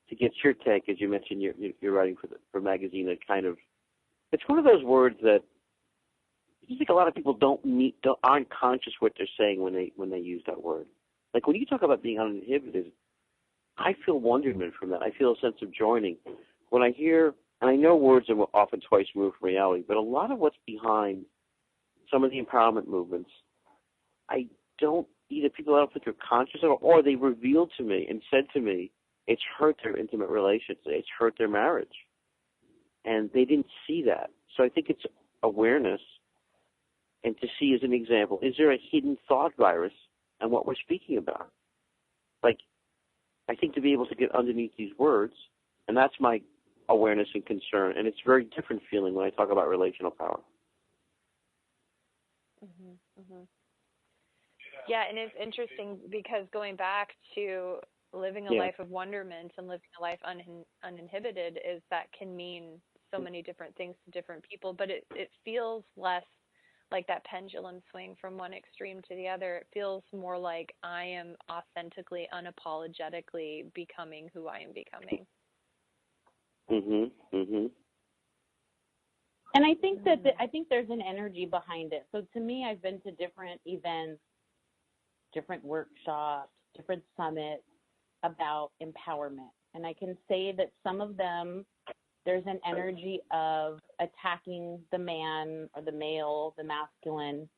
to get your take, as you mentioned you're writing for a magazine that kind of, it's one of those words that I think a lot of people aren't conscious what they're saying when they use that word. Like when you talk about being uninhibited, I feel wonderment from that. I feel a sense of joining. When I hear, and I know words are often twice removed from reality, but a lot of what's behind some of the empowerment movements, I don't think are conscious of it, or they revealed to me and said to me, it's hurt their intimate relations, it's hurt their marriage. And they didn't see that. So I think it's awareness, and to see as an example, is there a hidden thought virus on what we're speaking about? Like, I think to be able to get underneath these words, and that's my awareness and concern, and it's a very different feeling when I talk about relational power. Yeah, and it's interesting because going back to living a life of wonderment and living a life uninhibited, that can mean so many different things to different people, but it feels less like that pendulum swing from one extreme to the other. It feels more like I am authentically, unapologetically becoming who I am becoming. And I think that I think there's an energy behind it. So to me, I've been to different events, different workshops, different summits about empowerment. And I can say that some of them, there's an energy of attacking the man or the male, the masculine.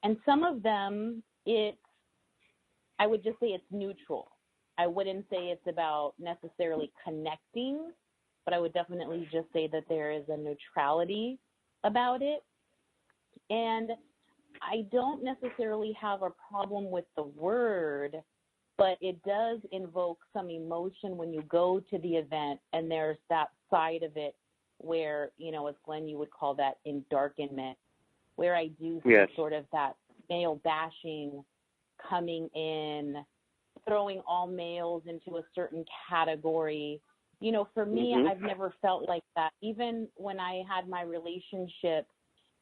And some of them, I would just say it's neutral. I wouldn't say it's about necessarily connecting, but I would definitely just say that there is a neutrality about it. And I don't necessarily have a problem with the word, but it does invoke some emotion when you go to the event, and there's that side of it where, as Glenn, you would call that endarkenment, where I do see sort of that male bashing coming in, throwing all males into a certain category. For me, I've never felt like that. Even when I had my relationship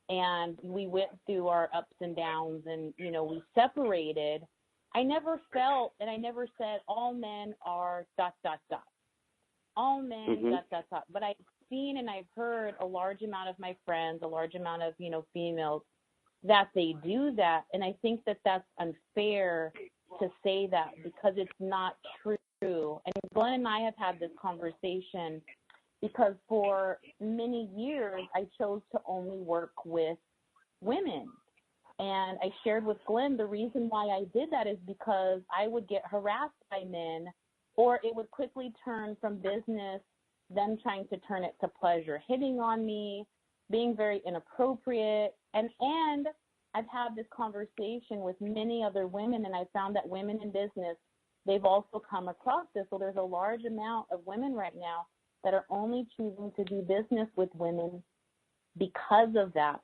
and we went through our ups and downs and, we separated, I never felt and I never said all men are ... All men ... But I've seen and I've heard a large amount of my friends, a large amount of, females, that they do that. And I think that that's unfair to say that because it's not true. And Glenn and I have had this conversation because for many years I chose to only work with women. And I shared with Glenn the reason why I did that is because I would get harassed by men, or it would quickly turn from business, them trying to turn it to pleasure, hitting on me, being very inappropriate. And I've had this conversation with many other women, and I found that women in business, they've also come across this. So there's a large amount of women right now that are only choosing to do business with women because of that.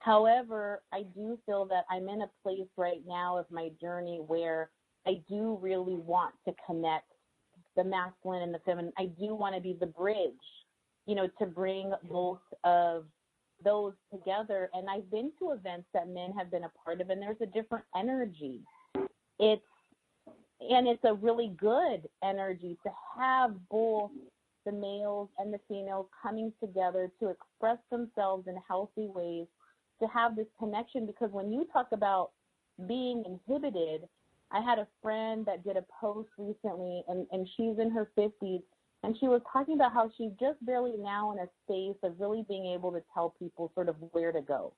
However, I do feel that I'm in a place right now of my journey where I do really want to connect the masculine and the feminine. I do want to be the bridge, to bring both of those together. And I've been to events that men have been a part of, and there's a different energy. It's a really good energy to have both the males and the females coming together to express themselves in healthy ways, to have this connection. Because when you talk about being inhibited, I had a friend that did a post recently, and she's in her 50s, and she was talking about how she's just barely now in a space of really being able to tell people sort of where to go.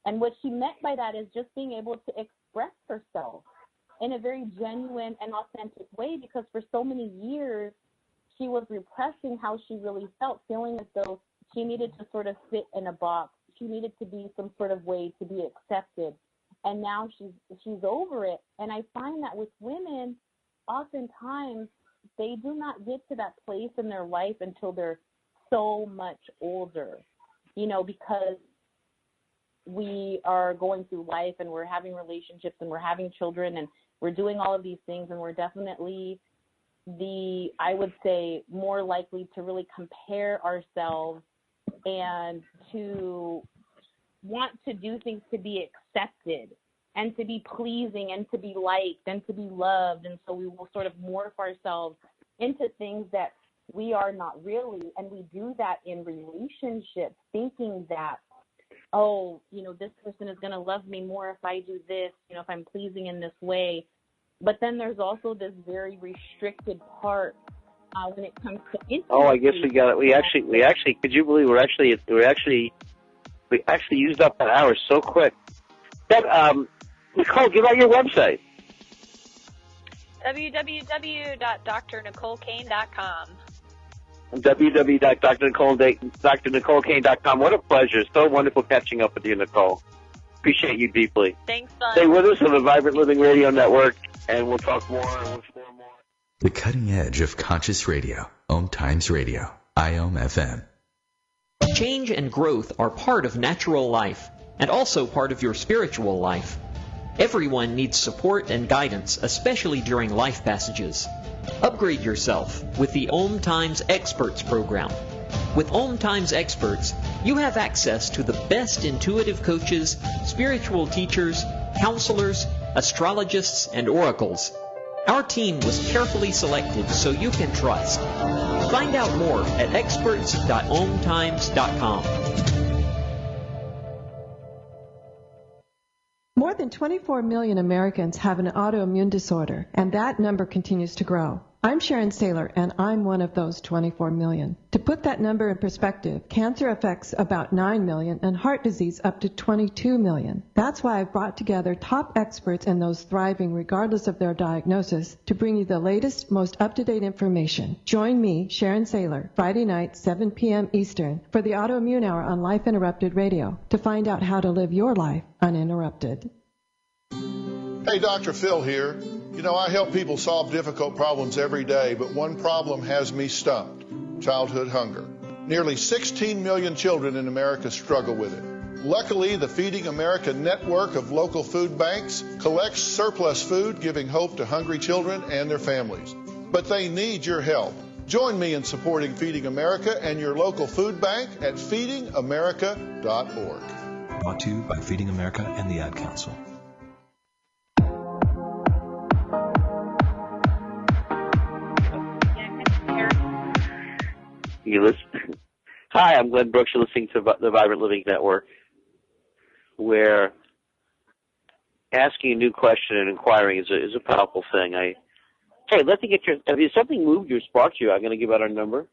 And what she meant by that is just being able to express herself in a very genuine and authentic way, because for so many years she was repressing how she really felt, feeling as though she needed to sort of fit in a box. She needed to be some sort of way to be accepted. And now she's over it. And I find that with women, oftentimes they do not get to that place in their life until they're so much older, because we are going through life and we're having relationships and we're having children and we're doing all of these things, and we're definitely I would say, more likely to really compare ourselves and to want to do things to be accepted and to be pleasing and to be liked and to be loved. And so we will sort of morph ourselves into things that we are not really. And we do that in relationships, thinking that, this person is going to love me more if I do this, if I'm pleasing in this way. But then there's also this very restricted part when it comes to intimacy. Oh, I guess we got it. We actually, could you believe we actually used up that hour so quick. Nicole, give out your website. www.drnicolekane.com. www.drnicolekane.com. What a pleasure. So wonderful catching up with you, Nicole. Appreciate you deeply. Thanks, bud. Stay with us on the Vibrant Living Radio Network, and we'll talk more and we'll explore more. The cutting edge of conscious radio. OMTimes Radio. IOM FM. Change and growth are part of natural life and also part of your spiritual life. Everyone needs support and guidance, especially during life passages. Upgrade yourself with the OMTimes Experts program. With OMTimes Experts, you have access to the best intuitive coaches, spiritual teachers, counselors, astrologists, and oracles. Our team was carefully selected so you can trust. Find out more at experts.omtimes.com. More than 24 million Americans have an autoimmune disorder, and that number continues to grow. I'm Sharon Saylor, and I'm one of those 24 million. To put that number in perspective, cancer affects about 9 million and heart disease up to 22 million. That's why I've brought together top experts and those thriving regardless of their diagnosis to bring you the latest, most up-to-date information. Join me, Sharon Saylor, Friday night, 7 p.m. Eastern, for the Autoimmune Hour on Life Interrupted Radio to find out how to live your life uninterrupted. Hey, Dr. Phil here. You know, I help people solve difficult problems every day, but one problem has me stumped: childhood hunger. Nearly 16 million children in America struggle with it. Luckily, the Feeding America network of local food banks collects surplus food, giving hope to hungry children and their families. But they need your help. Join me in supporting Feeding America and your local food bank at feedingamerica.org. Brought to you by Feeding America and the Ad Council. You listen. Hi, I'm Glenn Brooks. You're listening to the Vibrant Living Network, where asking a new question and inquiring is a powerful thing. Hey, let me get your. If something moved you or sparked you, I'm going to give out our number.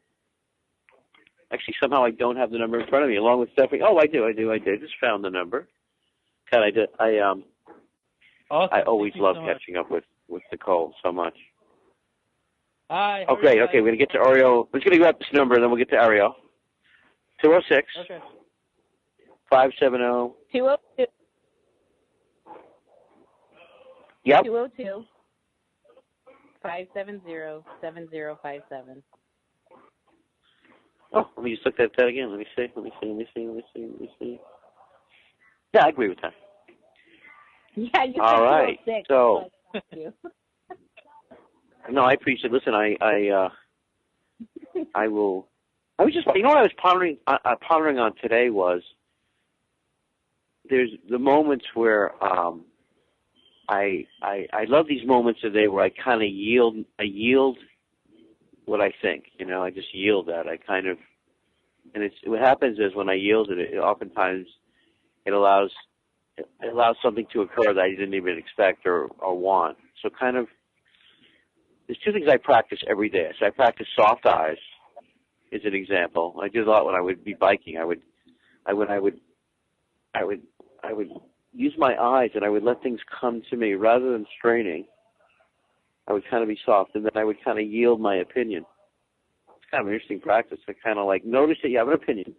Actually, somehow I don't have the number in front of me, along with Stephanie. Oh, I do. I just found the number. God, I did. Awesome. I always love catching up with Nicole so much. Hi. Okay, we're going to get to Ariel. We're just going to grab this number, and then we'll get to Ariel. 206. Okay. 570. 202. Yep. 202. 570-7057. Oh, let me just look at that again. Let me see. Yeah, I agree with that. Yeah, you all right. 206. So, Thank you. no, I appreciate it. Listen, I will. I was just, you know what I was pondering on today was there's the moments where I love these moments today where I kind of yield what I think, you know, I just yield that. I kind of, and it's what happens is when I yield it oftentimes it allows something to occur that I didn't even expect or want. So kind of, there's two things I practice every day. So I practice soft eyes, is an example. I did a lot when I would be biking. I would use my eyes and I would let things come to me rather than straining. I would kind of be soft, and then I would kind of yield my opinion. It's kind of an interesting practice to kind of like notice that you have an opinion,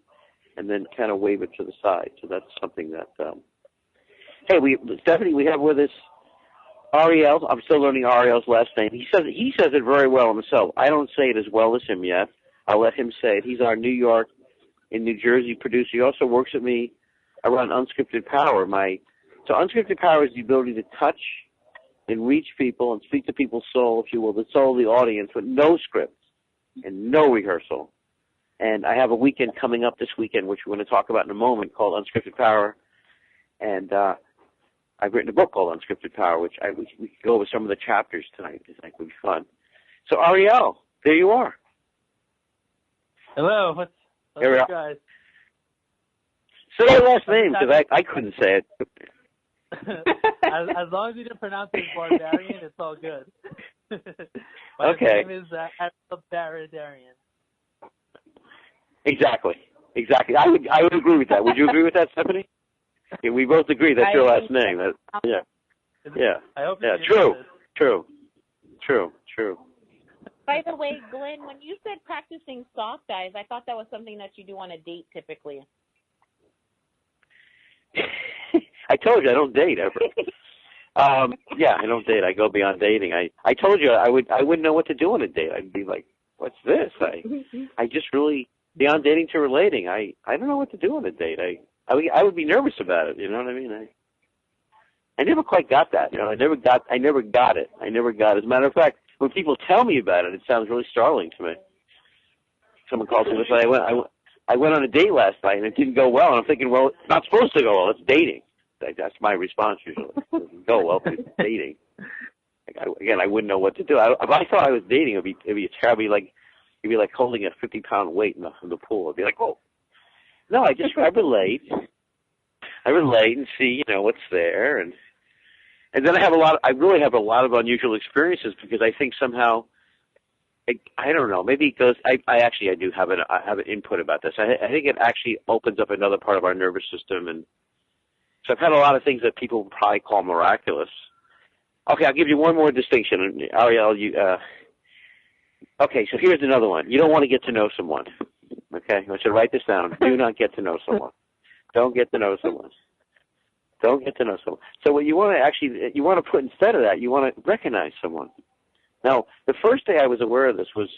and then kind of wave it to the side. So that's something that. Hey, Stephanie, we have with us Ariel. I'm still learning Ariel's last name. He says it very well himself. I don't say it as well as him yet. I'll let him say it. He's our New York and New Jersey producer. He also works with me around Unscripted Power. So Unscripted Power is the ability to touch and reach people and speak to people's soul, if you will, the soul of the audience with no script and no rehearsal. And I have a weekend coming up this weekend, which we're going to talk about in a moment, called Unscripted Power. And I've written a book called Unscripted Power, which we can go over some of the chapters tonight. I think would be fun. So Ariel, there you are. Hello. What's up, guys? Say your last name, because I couldn't say it. as long as you didn't pronounce it barbarian, it's all good. My name is Barbarian. Exactly. I would agree with that. Would you agree with that, Stephanie? Yeah, we both agree that's your last name. Yeah. I hope True. By the way, Glenn, when you said practicing soft eyes, I thought that was something that you do on a date typically. I told you I don't date ever. Yeah, I don't date. I go beyond dating. I told you I wouldn't know what to do on a date. I'd be like, what's this? I just really beyond dating to relating. I don't know what to do on a date. I would be nervous about it. You know what I mean? I never quite got that. You know, I never got it. As a matter of fact, when people tell me about it, it sounds really startling to me. Someone calls me and says, I went on a date last night and it didn't go well. And I'm thinking, well, it's not supposed to go well. It's dating. That's my response usually. It doesn't go well because it's dating. Again, I wouldn't know what to do. If I thought I was dating, it'd be terrible. It'd be like holding a 50-pound weight in the pool. It'd be like, oh, no, I relate. I relate and see, what's there, and then I really have a lot of unusual experiences because I think somehow, I don't know, maybe it goes. I do have an input about this. I think it actually opens up another part of our nervous system, and so I've had a lot of things that people would probably call miraculous. Okay, I'll give you one more distinction, Ariel. Okay, so here's another one. You don't want to get to know someone. Okay, I want you to write this down. Do not get to know someone. Don't get to know someone. Don't get to know someone. So what you want to put instead of that, you want to recognize someone. Now, the first day I was aware of this was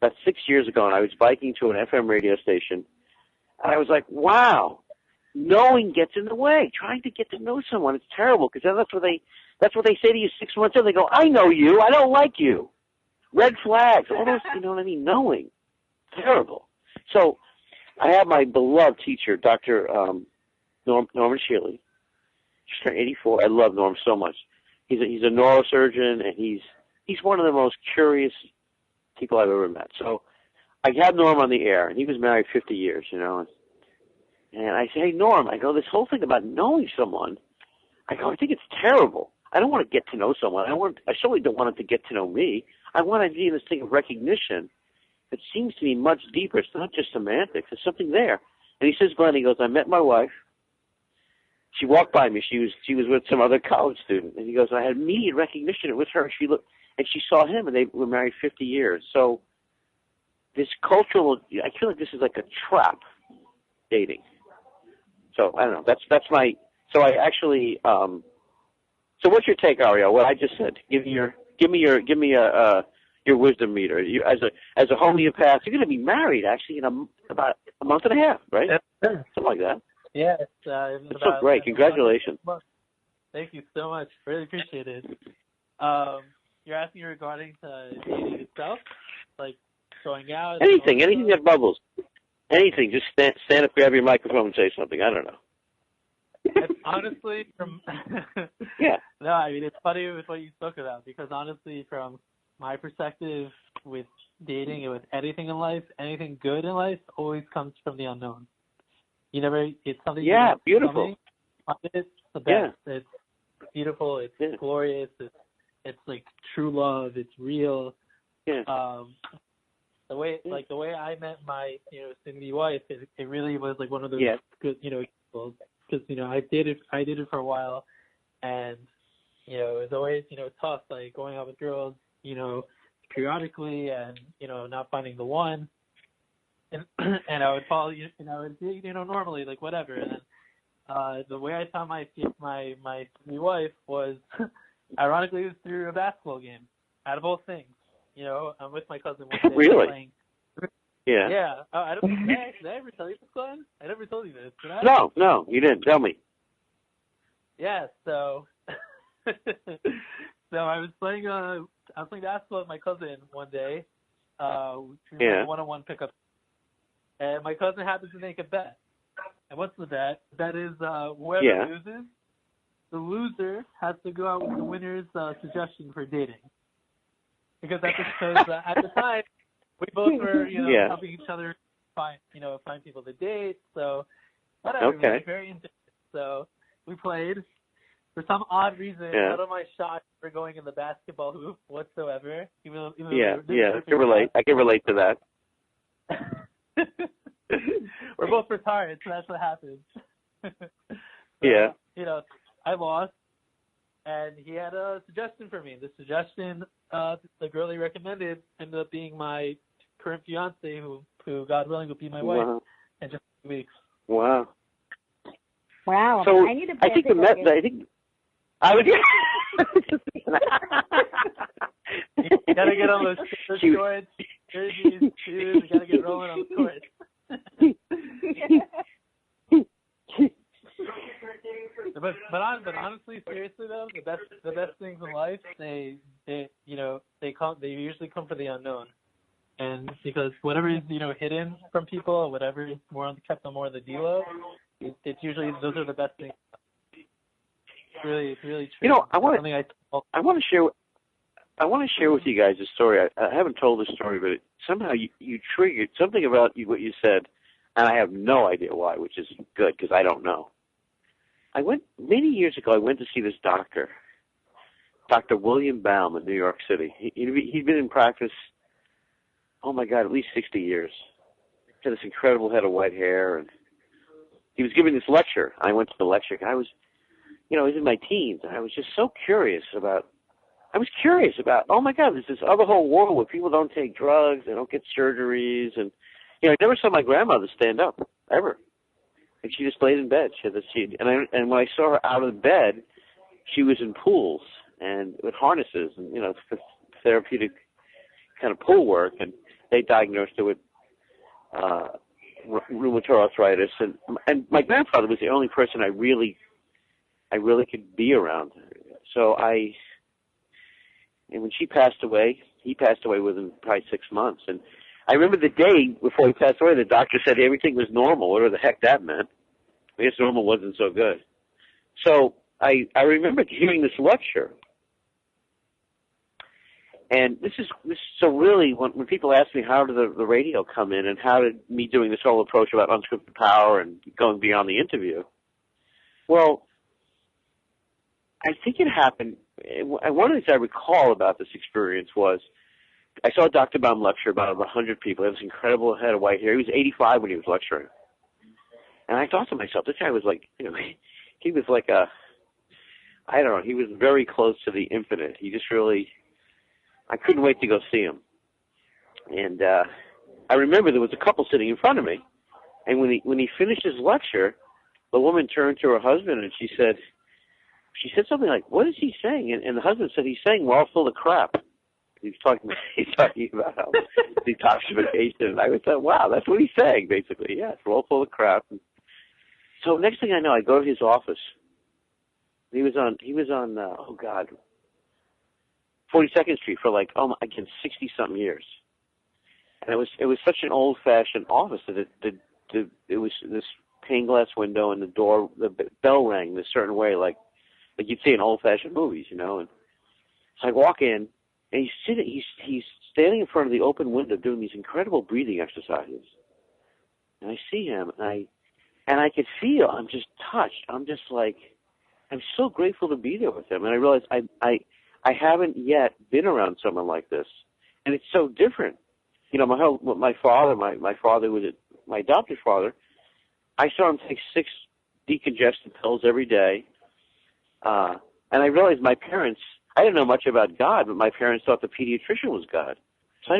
about 6 years ago, and I was biking to an FM radio station, and I was like, wow, knowing gets in the way. Trying to get to know someone, it's terrible, because then that's what they say to you 6 months in. They go, I know you. I don't like you. Red flags. All those, you know what I mean? Knowing. Terrible. So I have my beloved teacher, Dr. Norman Shealy. She's turned 84. I love Norm so much. He's a neurosurgeon, and he's one of the most curious people I've ever met. So I had Norm on the air, and he was married 50 years, and I say, hey, Norm, I go, this whole thing about knowing someone, I go, I think it's terrible. I don't want to get to know someone. I certainly don't want it to get to know me. I want to be in this thing of recognition that seems to me much deeper. It's not just semantics. There's something there. And he says, Glenn, he goes, I met my wife. She walked by me. She was with some other college student. And he goes, I had immediate recognition. It was her. She looked, and she saw him, and they were married 50 years. So this cultural, I feel like this is like a trap, dating. So I don't know. That's my. So I actually. So what's your take, Ariel? What I just said. Give me your wisdom meter. You, as a homeopath, you're going to be married actually in about a month and a half, right? Something like that. Yeah, it's so great. Congratulations. Thank you so much. Really appreciate it. You're asking regarding to dating itself, like going out. Anything that bubbles. Anything. Just stand up, grab your microphone, and say something. I don't know. It's honestly, from yeah. No, I mean it's funny with what you spoke about because honestly, from my perspective, with dating and with anything in life, anything good in life always comes from the unknown. It's something. Yeah, beautiful. It's the best. Yeah. It's beautiful. It's glorious. It's like true love. It's real. Yeah. The way I met my soon-to-be wife, it really was like one of those good examples. Because I dated for a while, and it was always tough, like going out with girls, periodically, and not finding the one, and I would follow normally, like whatever. And then the way I found my new wife was ironically it was through a basketball game. Out of all things, I'm with my cousin one day really? Playing. Yeah. Yeah. Did I ever tell you this, Glenn? I never told you this, did I? No, you didn't. Tell me. Yeah, so I was playing basketball with my cousin one day. One-on-one pickup. And my cousin happens to make a bet. And what's the bet? The bet is whoever loses, the loser has to go out with the winner's suggestion for dating. Because at the time we both were, helping each other find people to date. So whatever, okay. We were very into it. So we played. For some odd reason, none of my shots were going in the basketball hoop whatsoever. Even I can relate. I can relate to that. We're both retired, so that's what happens. I lost, and he had a suggestion for me. The suggestion, the girl he recommended, ended up being my current fiance, who God willing will be my wife in just a few weeks. Wow. Wow. So I need to. I think I would. You gotta get on those shorts, jerseys, shoes. You gotta get rolling on the court. But honestly, seriously though, the best things in life, they usually come for the unknown. And because whatever is, hidden from people, or whatever is kept on more of the D-low, it's usually, those are the best things. It's really true. I want to share with you guys a story. I haven't told this story, but somehow you triggered something about what you said, and I have no idea why, which is good because I don't know. Many years ago, I went to see this doctor, Dr. William Baum in New York City. He'd been in practice, oh my God, at least 60 years. He had this incredible head of white hair, and he was giving this lecture. I went to the lecture. I was in my teens, and I was just so curious about, oh my God, there's this other whole world where people don't take drugs, they don't get surgeries, and, I never saw my grandmother stand up, ever. And she just laid in bed. And when I saw her out of bed, she was in pools and with harnesses and, therapeutic kind of pool work, and they diagnosed her with rheumatoid arthritis. And my grandfather was the only person I really could be around. So and when she passed away, he passed away within probably 6 months. And I remember the day before he passed away, the doctor said everything was normal, whatever the heck that meant. I guess normal wasn't so good. So I remember hearing this lecture. And this is so really when people ask me how did the radio come in and how did me doing this whole approach about unscripted power and going beyond the interview, well, I think it happened. One of the things I recall about this experience was I saw Dr. Baum lecture about 100 people. He had this incredible head of white hair. He was 85 when he was lecturing. And I thought to myself, this guy was like, he was like I don't know, he was very close to the infinite. He just really, I couldn't wait to go see him. And I remember there was a couple sitting in front of me. And when he finished his lecture, the woman turned to her husband and she said something like, what is he saying? And the husband said, he's saying we're all full of crap. He's talking about how detoxification. And I thought, wow, that's what he's saying, basically. Yes, we're all full of crap. And so next thing I know, I go to his office. He was on 42nd Street for 60-something years. And it was such an old-fashioned office that it was this pane glass window, and the bell rang this certain way, like you'd see in old-fashioned movies, And so I walk in, and he's standing in front of the open window doing these incredible breathing exercises. And I see him, and I could feel, I'm just touched. I'm just like, I'm so grateful to be there with him. And I realized I haven't yet been around someone like this. And it's so different. My father was my adopted father. I saw him take 6 decongestant pills every day. And I realized my parents, I didn't know much about God, but my parents thought the pediatrician was God. So I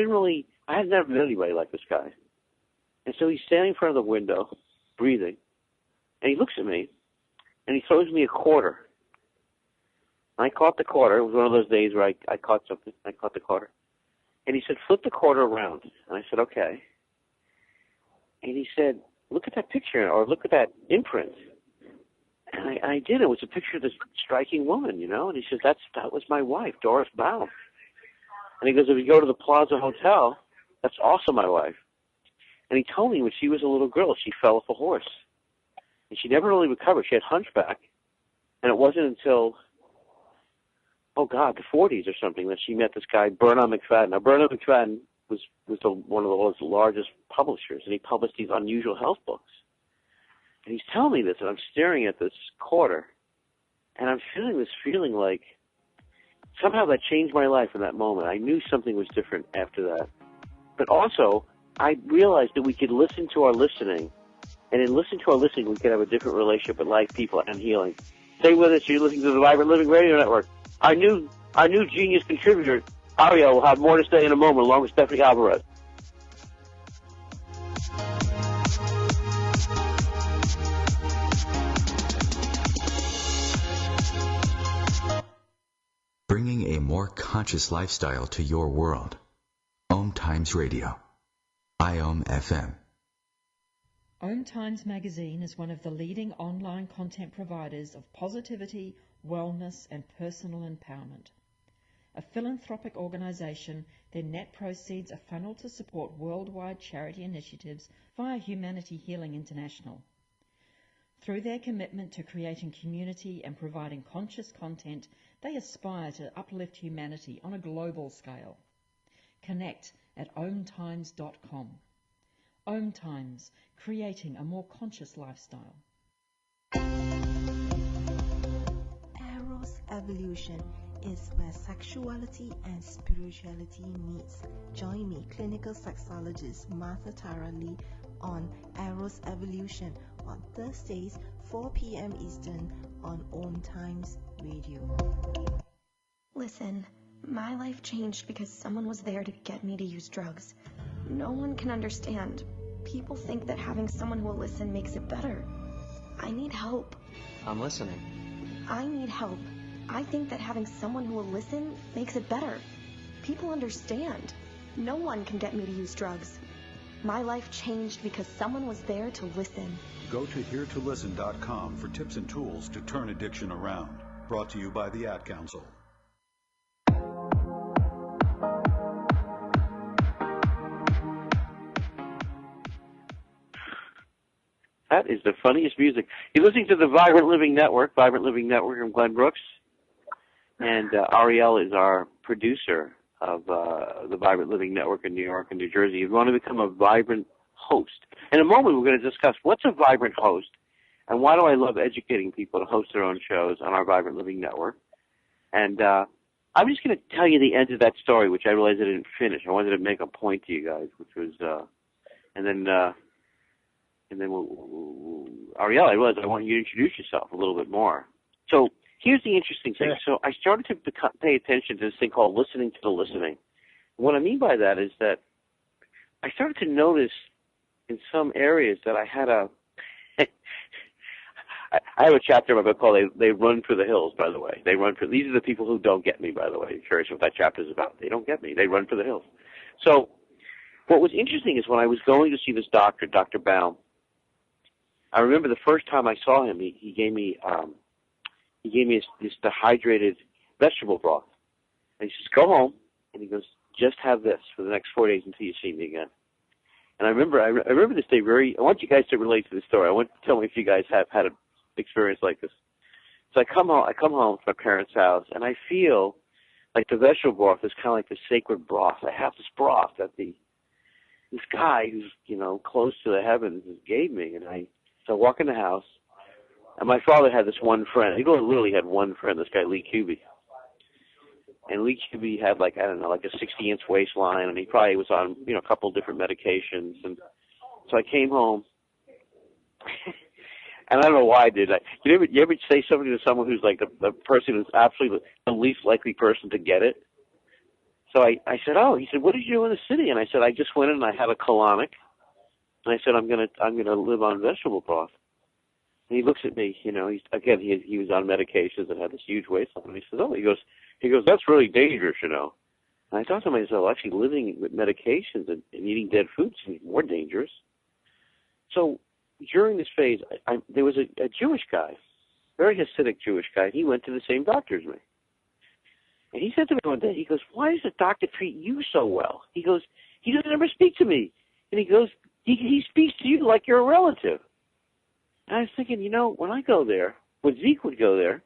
had never met anybody like this guy. And so he's standing in front of the window, breathing, and he looks at me, and he throws me a quarter. I caught the quarter. It was one of those days where I caught something. I caught the quarter. And he said, flip the quarter around. And I said, okay. And he said, look at that picture, or look at that imprint. And I did. It was a picture of this striking woman, And he said, that was my wife, Doris Baum. And he goes, if you go to the Plaza Hotel, that's also my wife. And he told me when she was a little girl, she fell off a horse. And she never really recovered. She had hunchback. And it wasn't until, the 40s or something, that she met this guy, Bernard McFadden. Now, Bernard McFadden was one of the world's largest publishers, and he published these unusual health books. And he's telling me this, and I'm staring at this quarter, and I'm feeling this feeling like somehow that changed my life in that moment. I knew something was different after that. But also, I realized that we could listen to our listening, and in listening to our listening, we could have a different relationship with life, people, and healing. Stay with us. You're listening to the Vibrant Living Radio Network. Our new genius contributor, Aria, will have more to say in a moment, along with Stephanie Alvarez. Bringing a more conscious lifestyle to your world. OMTimes Radio. IOM FM. OMTimes magazine is one of the leading online content providers of positivity, wellness, and personal empowerment. a philanthropic organization. Their net proceeds are funneled to support worldwide charity initiatives via Humanity Healing International. Through their commitment to creating community and providing conscious content, they aspire to uplift humanity on a global scale. Connect at OMTimes.com. OMTimes, creating a more conscious lifestyle. Eros Evolution is where sexuality and spirituality meets. Join me, clinical sexologist Martha Tara Lee, on Eros Evolution on Thursdays, 4 p.m. Eastern on OMTimes Radio. Listen, my life changed because someone was there to get me to use drugs. No one can understand. People think that having someone who will listen makes it better. I need help. I'm listening. I need help. I think that having someone who will listen makes it better. People understand. No one can get me to use drugs. My life changed because someone was there to listen. Go to heretolisten.com for tips and tools to turn addiction around. Brought to you by the Ad Council. That is the funniest music. You're listening to the Vibrant Living Network. I'm Glenn Brooks. And Ariel is our producer of the Vibrant Living Network in New York and New Jersey. If you want to become a vibrant host. In a moment, we're going to discuss what's a vibrant host and why do I love educating people to host their own shows on our Vibrant Living Network. And I'm just going to tell you the end of that story, which I realized I didn't finish. I wanted to make a point to you guys, which was, and then Ariel, I realized I want you to introduce yourself a little bit more. So here's the interesting thing. So I started to pay attention to this thing called listening to the listening. What I mean by that is that I started to notice in some areas that I had I have a chapter in my book called They Run for the Hills, by the way. These are the people who don't get me, by the way. I'm curious what that chapter is about. They don't get me. They run for the hills. So what was interesting is when I was going to see this doctor, Dr. Baum, I remember the first time I saw him, he gave me this dehydrated vegetable broth. And he says, go home, and he goes, just have this for the next 4 days until you see me again. And I remember this day I want you guys to relate to this story. I want to tell me if you guys have had an experience like this. So I come home to my parents' house, and I feel like the vegetable broth is kind of like the sacred broth. I have this broth that this guy who's, close to the heavens gave me. So I walk in the house, and my father had this one friend. He literally had one friend, this guy, Lee Cuby. And Lee Cuby had like a 60-inch waistline, and he probably was on, a couple of different medications. And so I came home, and I don't know why I did that. You ever say something to someone who's like the person who's absolutely the least likely person to get it? So I said, he said, what did you do in the city? And I said, I just went in and I had a colonic. And I said, I'm gonna live on vegetable broth. And he looks at me, he was on medications and had this huge waistline. And he says, he goes, that's really dangerous, And I thought to myself, actually living with medications and eating dead food seems more dangerous. So during this phase, there was a Jewish guy, very Hasidic Jewish guy. He went to the same doctor as me. And he said to me one day, he goes, why does the doctor treat you so well? He goes, he doesn't ever speak to me. And he goes, he speaks to you like you're a relative. And I was thinking, when I go there, when Zeke would go there,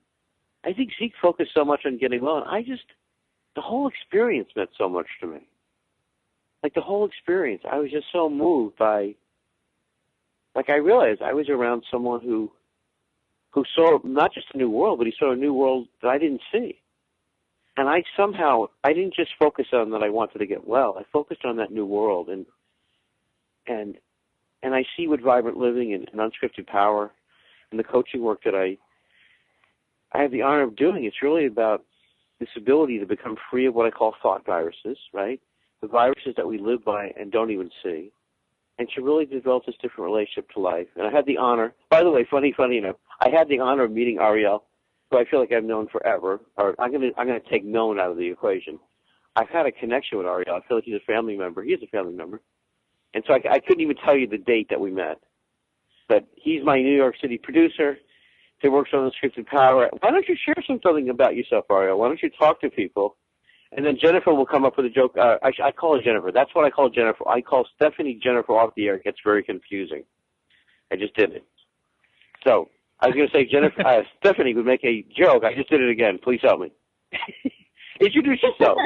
I think Zeke focused so much on getting well. And the whole experience meant so much to me. Like the whole experience, I was just so moved by, I realized I was around someone who saw not just a new world, but he saw a new world that I didn't see. And I didn't just focus on that I wanted to get well. I focused on that new world. And I see with Vibrant Living and Unscripted Power and the coaching work that I have the honor of doing, it's really about this ability to become free of what I call thought viruses, right? The viruses that we live by and don't even see, and to really develop this different relationship to life. And I had the honor, by the way, funny enough, I had the honor of meeting Ariel, who I feel like I've known forever, or I'm gonna take known out of the equation. I've had a connection with Ariel. I feel like he's a family member. He is a family member. And so I couldn't even tell you the date that we met. But he's my New York City producer. He works on Unscripted Power. Why don't you share something about yourself, Ariel? Why don't you talk to people And then Jennifer will come up with a joke. I call her Jennifer. That's what I call Jennifer. I call Stephanie Jennifer off the air. It gets very confusing. I just did it. So I was going to say Jennifer, Stephanie would make a joke. I just did it again. Please help me. Introduce yourself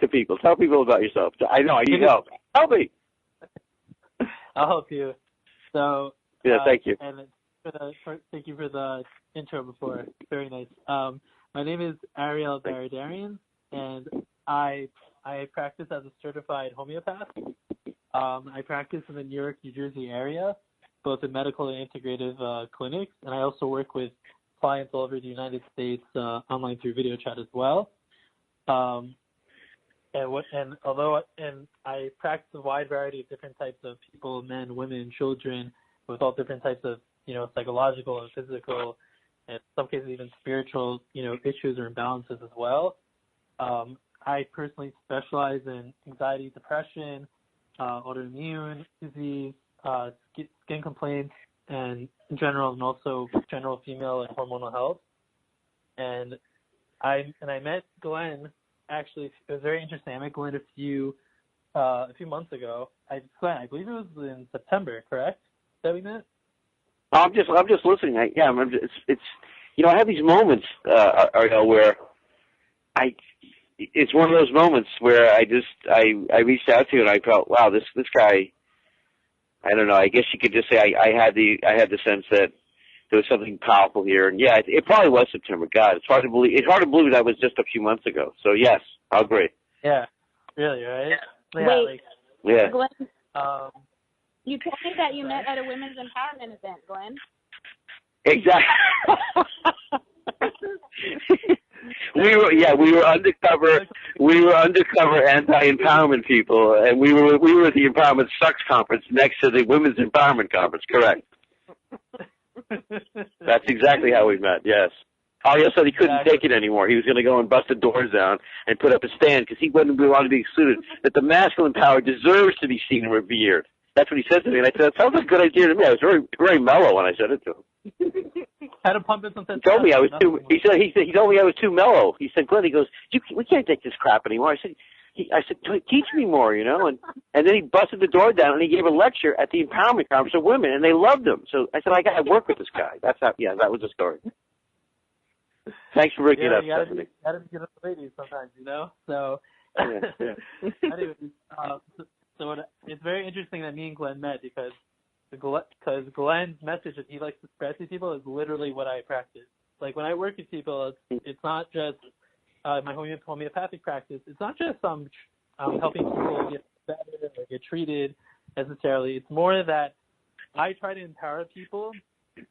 to people. Tell people about yourself. I know I need help. Help me. I'll help you. So yeah, thank you. And thank you for the intro before. Very nice. My name is Ariel Baradarian, and I practice as a certified homeopath. I practice in the New York, New Jersey area, both in medical and integrative clinics, and I also work with clients all over the United States online through video chat as well. And I practice a wide variety of different types of people, men, women, children, with all different types of, psychological and physical, and in some cases even spiritual, issues or imbalances as well. I personally specialize in anxiety, depression, autoimmune disease, skin complaints, and in general, and also general female and hormonal health. And I met Glenn. Actually, it was very interesting. I met Glenn a few months ago. I believe it was in September, correct? That we met. I'm just listening. I have these moments, Ariel, where it's one of those moments where I reached out to you and I felt, wow, this guy. I don't know. I guess you could just say I had the sense that there was something powerful here, and yeah, it probably was September. God, it's hard to believe. It's hard to believe that was just a few months ago. So yes, I'll agree. Yeah, really, right? Yeah. Wait, yeah. Glenn, you told me that you met at a women's empowerment event, Glenn. Exactly. we were undercover. We were undercover anti-empowerment people, and we were at the Empowerment Sucks conference next to the Women's Empowerment Conference. Correct. That's exactly how we met. Yes. Ariel said he couldn't take it anymore. He was going to go and bust the doors down and put up a stand because he wouldn't want to be excluded. That the masculine power deserves to be seen and revered. That's what he said to me, and I said, that sounds like a good idea to me. I was very, very mellow when I said it to him. Had to pump in some He told me I was too. He told me I was too mellow. He said, Glenn, he goes, we can't take this crap anymore. I said, teach me more, and then he busted the door down and he gave a lecture at the Empowerment Conference of Women, and they loved him. So I said, I got to work with this guy. That's how. Yeah, that was the story. Thanks for bringing it up, Stephanie. You got to get up the ladies sometimes, So. Yeah. Anyways, it's very interesting that me and Glenn met because Glenn's message that he likes to spread to people is literally what I practice. Like when I work with people, it's not just my homeopathic practice. It's not just helping people get better or get treated necessarily. It's more that I try to empower people,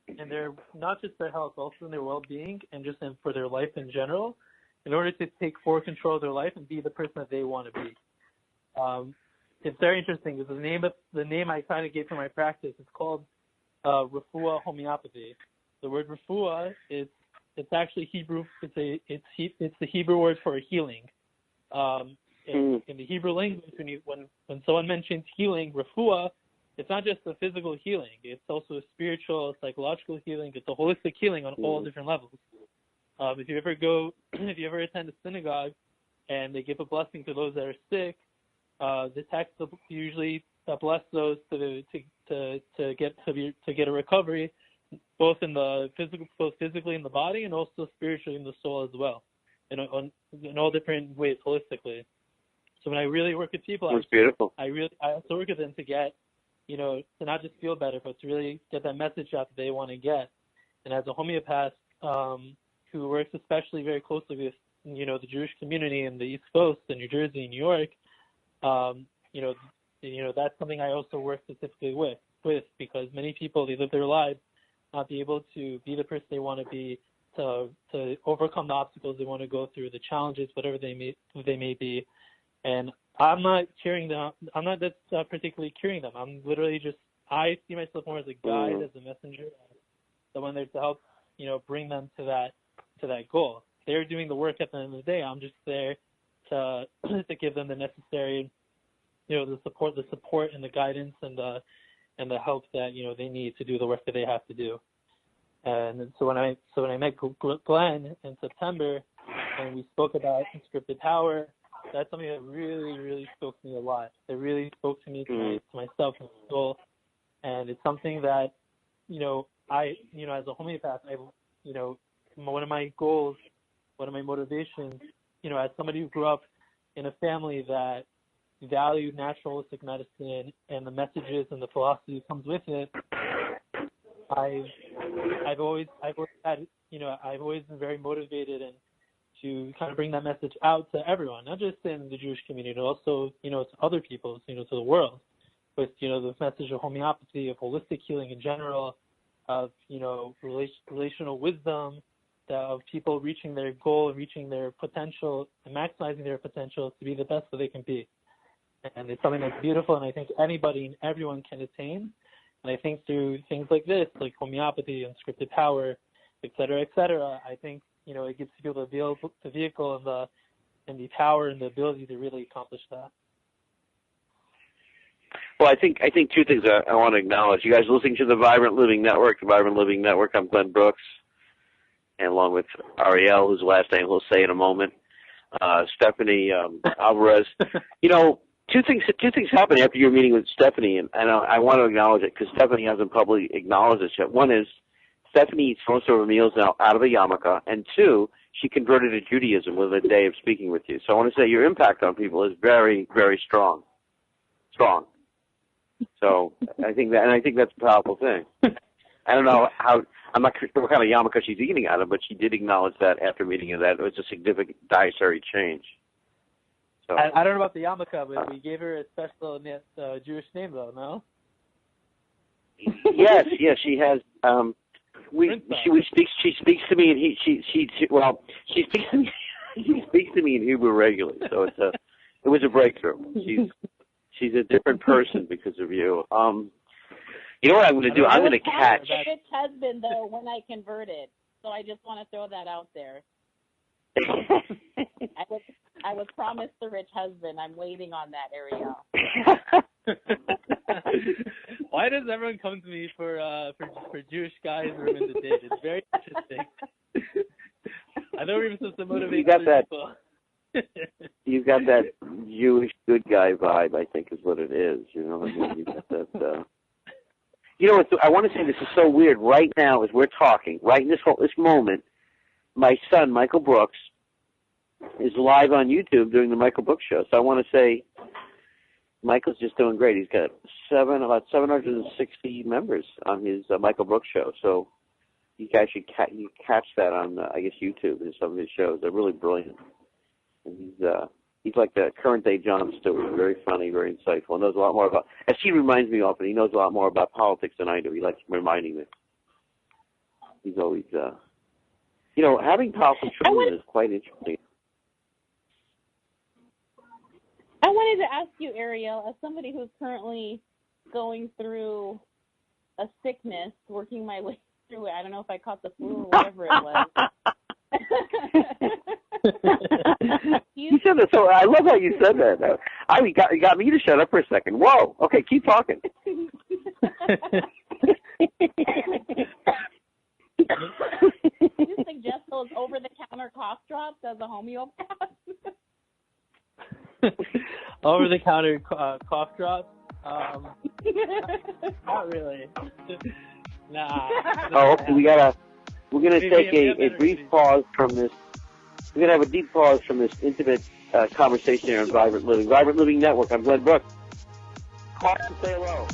and they're not just their health, also in their well-being and just for their life in general, in order to take full control of their life and be the person that they want to be. It's very interesting because the name I kind of gave for my practice is called refuah homeopathy. The word refuah it's actually Hebrew. It's the Hebrew word for healing. In the Hebrew language, when someone mentions healing, refuah, it's not just a physical healing. It's also a spiritual, psychological healing. It's a holistic healing on all different levels. If you ever attend a synagogue and they give a blessing to those that are sick, the text usually bless those to get a recovery, both physically in the body and also spiritually in the soul as well, in all different ways holistically. So when I really work with people, that's beautiful. I also work with them to get, to not just feel better, but to really get that message out that they want to get. And as a homeopath who works especially very closely with, the Jewish community in the East Coast, in New Jersey, New York, that's something I also work specifically with because many people, they live their lives not be able to be the person they want to be, to overcome the obstacles they want to go through, the challenges, whatever they may be. And I'm not cheering them. I'm not particularly curing them. I'm literally I see myself more as a guide, as a messenger, someone there to help, bring them to that goal. They're doing the work at the end of the day. I'm just there to give them the necessary, the support and the guidance and the help that they need to do the work that they have to do. And so when I met Glenn in September and we spoke about unscripted power, that's something that really, really spoke to me a lot. It really spoke to me, to myself and my soul. And it's something that, I, as a homeopath, one of my goals, one of my motivations, as somebody who grew up in a family that valued natural holistic medicine and the messages and the philosophy that comes with it, I've always had, I've always been very motivated and to kind of bring that message out to everyone, not just in the Jewish community, but also, to other people, to the world, with, the message of homeopathy, of holistic healing in general, of, relational wisdom, of people reaching their goal and reaching their potential and maximizing their potential to be the best that they can be. And it's something that's beautiful, and I think anybody and everyone can attain. And I think through things like this, like homeopathy, unscripted power, et cetera, I think, it gives people the vehicle and the power and the ability to really accomplish that. Well, I think two things I want to acknowledge. You guys are listening to the Vibrant Living Network. The Vibrant Living Network. I'm Glenn Brooks, and along with Ariel, whose last name we'll say in a moment, Stephanie Alvarez. Two things happened after your meeting with Stephanie, and I want to acknowledge it because Stephanie hasn't publicly acknowledged it yet. One is Stephanie eats most of her meals now out of a yarmulke, and two, she converted to Judaism within a day of speaking with you. So I want to say your impact on people is very, very strong. So I think that's a powerful thing. I don't know I'm not sure what kind of yarmulke she's eating out of, but she did acknowledge that after meeting you that it was a significant dietary change. So I don't know about the yarmulke, but we gave her a special Jewish name, though. No. Yes, she has. She speaks to me, and she speaks to me. She speaks to me in Hebrew regularly, so it was a breakthrough. She's a different person because of you. You know what I'm going to do? I'm going to catch. Rich husband, though, when I converted, so I just want to throw that out there. I was promised the rich husband. I'm waiting on that, Ariel. Why does everyone come to me for Jewish guys or women to date? It's very interesting. I know we're supposed to motivate people. You've got that Jewish good guy vibe, I think, is what it is. You know what I mean? You've got that. I want to say this is so weird. Right now, as we're talking, right in this moment, my son, Michael Brooks, is live on YouTube doing the Michael Brooks Show. So I want to say Michael's just doing great. He's got about 760 members on his Michael Brooks Show. So you guys should catch that on, YouTube and some of his shows. They're really brilliant. And he's like the current day Jon Stewart, very funny, very insightful, and knows a lot more about, as he reminds me often, he knows a lot more about politics than I do. He likes reminding me. He's always, having powerful children is quite interesting. I wanted to ask you, Ariel, as somebody who's currently going through a sickness, working my way through it, I don't know if I caught the flu or whatever it was. You said that, so I love how you said that. You got me to shut up for a second. Whoa. Okay, keep talking. Do you suggest those over-the-counter cough drops as a homeopath? Over-the-counter cough drops? Not really. Nah. Oh, okay. We're gonna take a brief pause from this. We're gonna have a deep pause from this intimate conversation here on Vibrant Living. Vibrant Living Network. I'm Glenn Brooks. Call and say hello.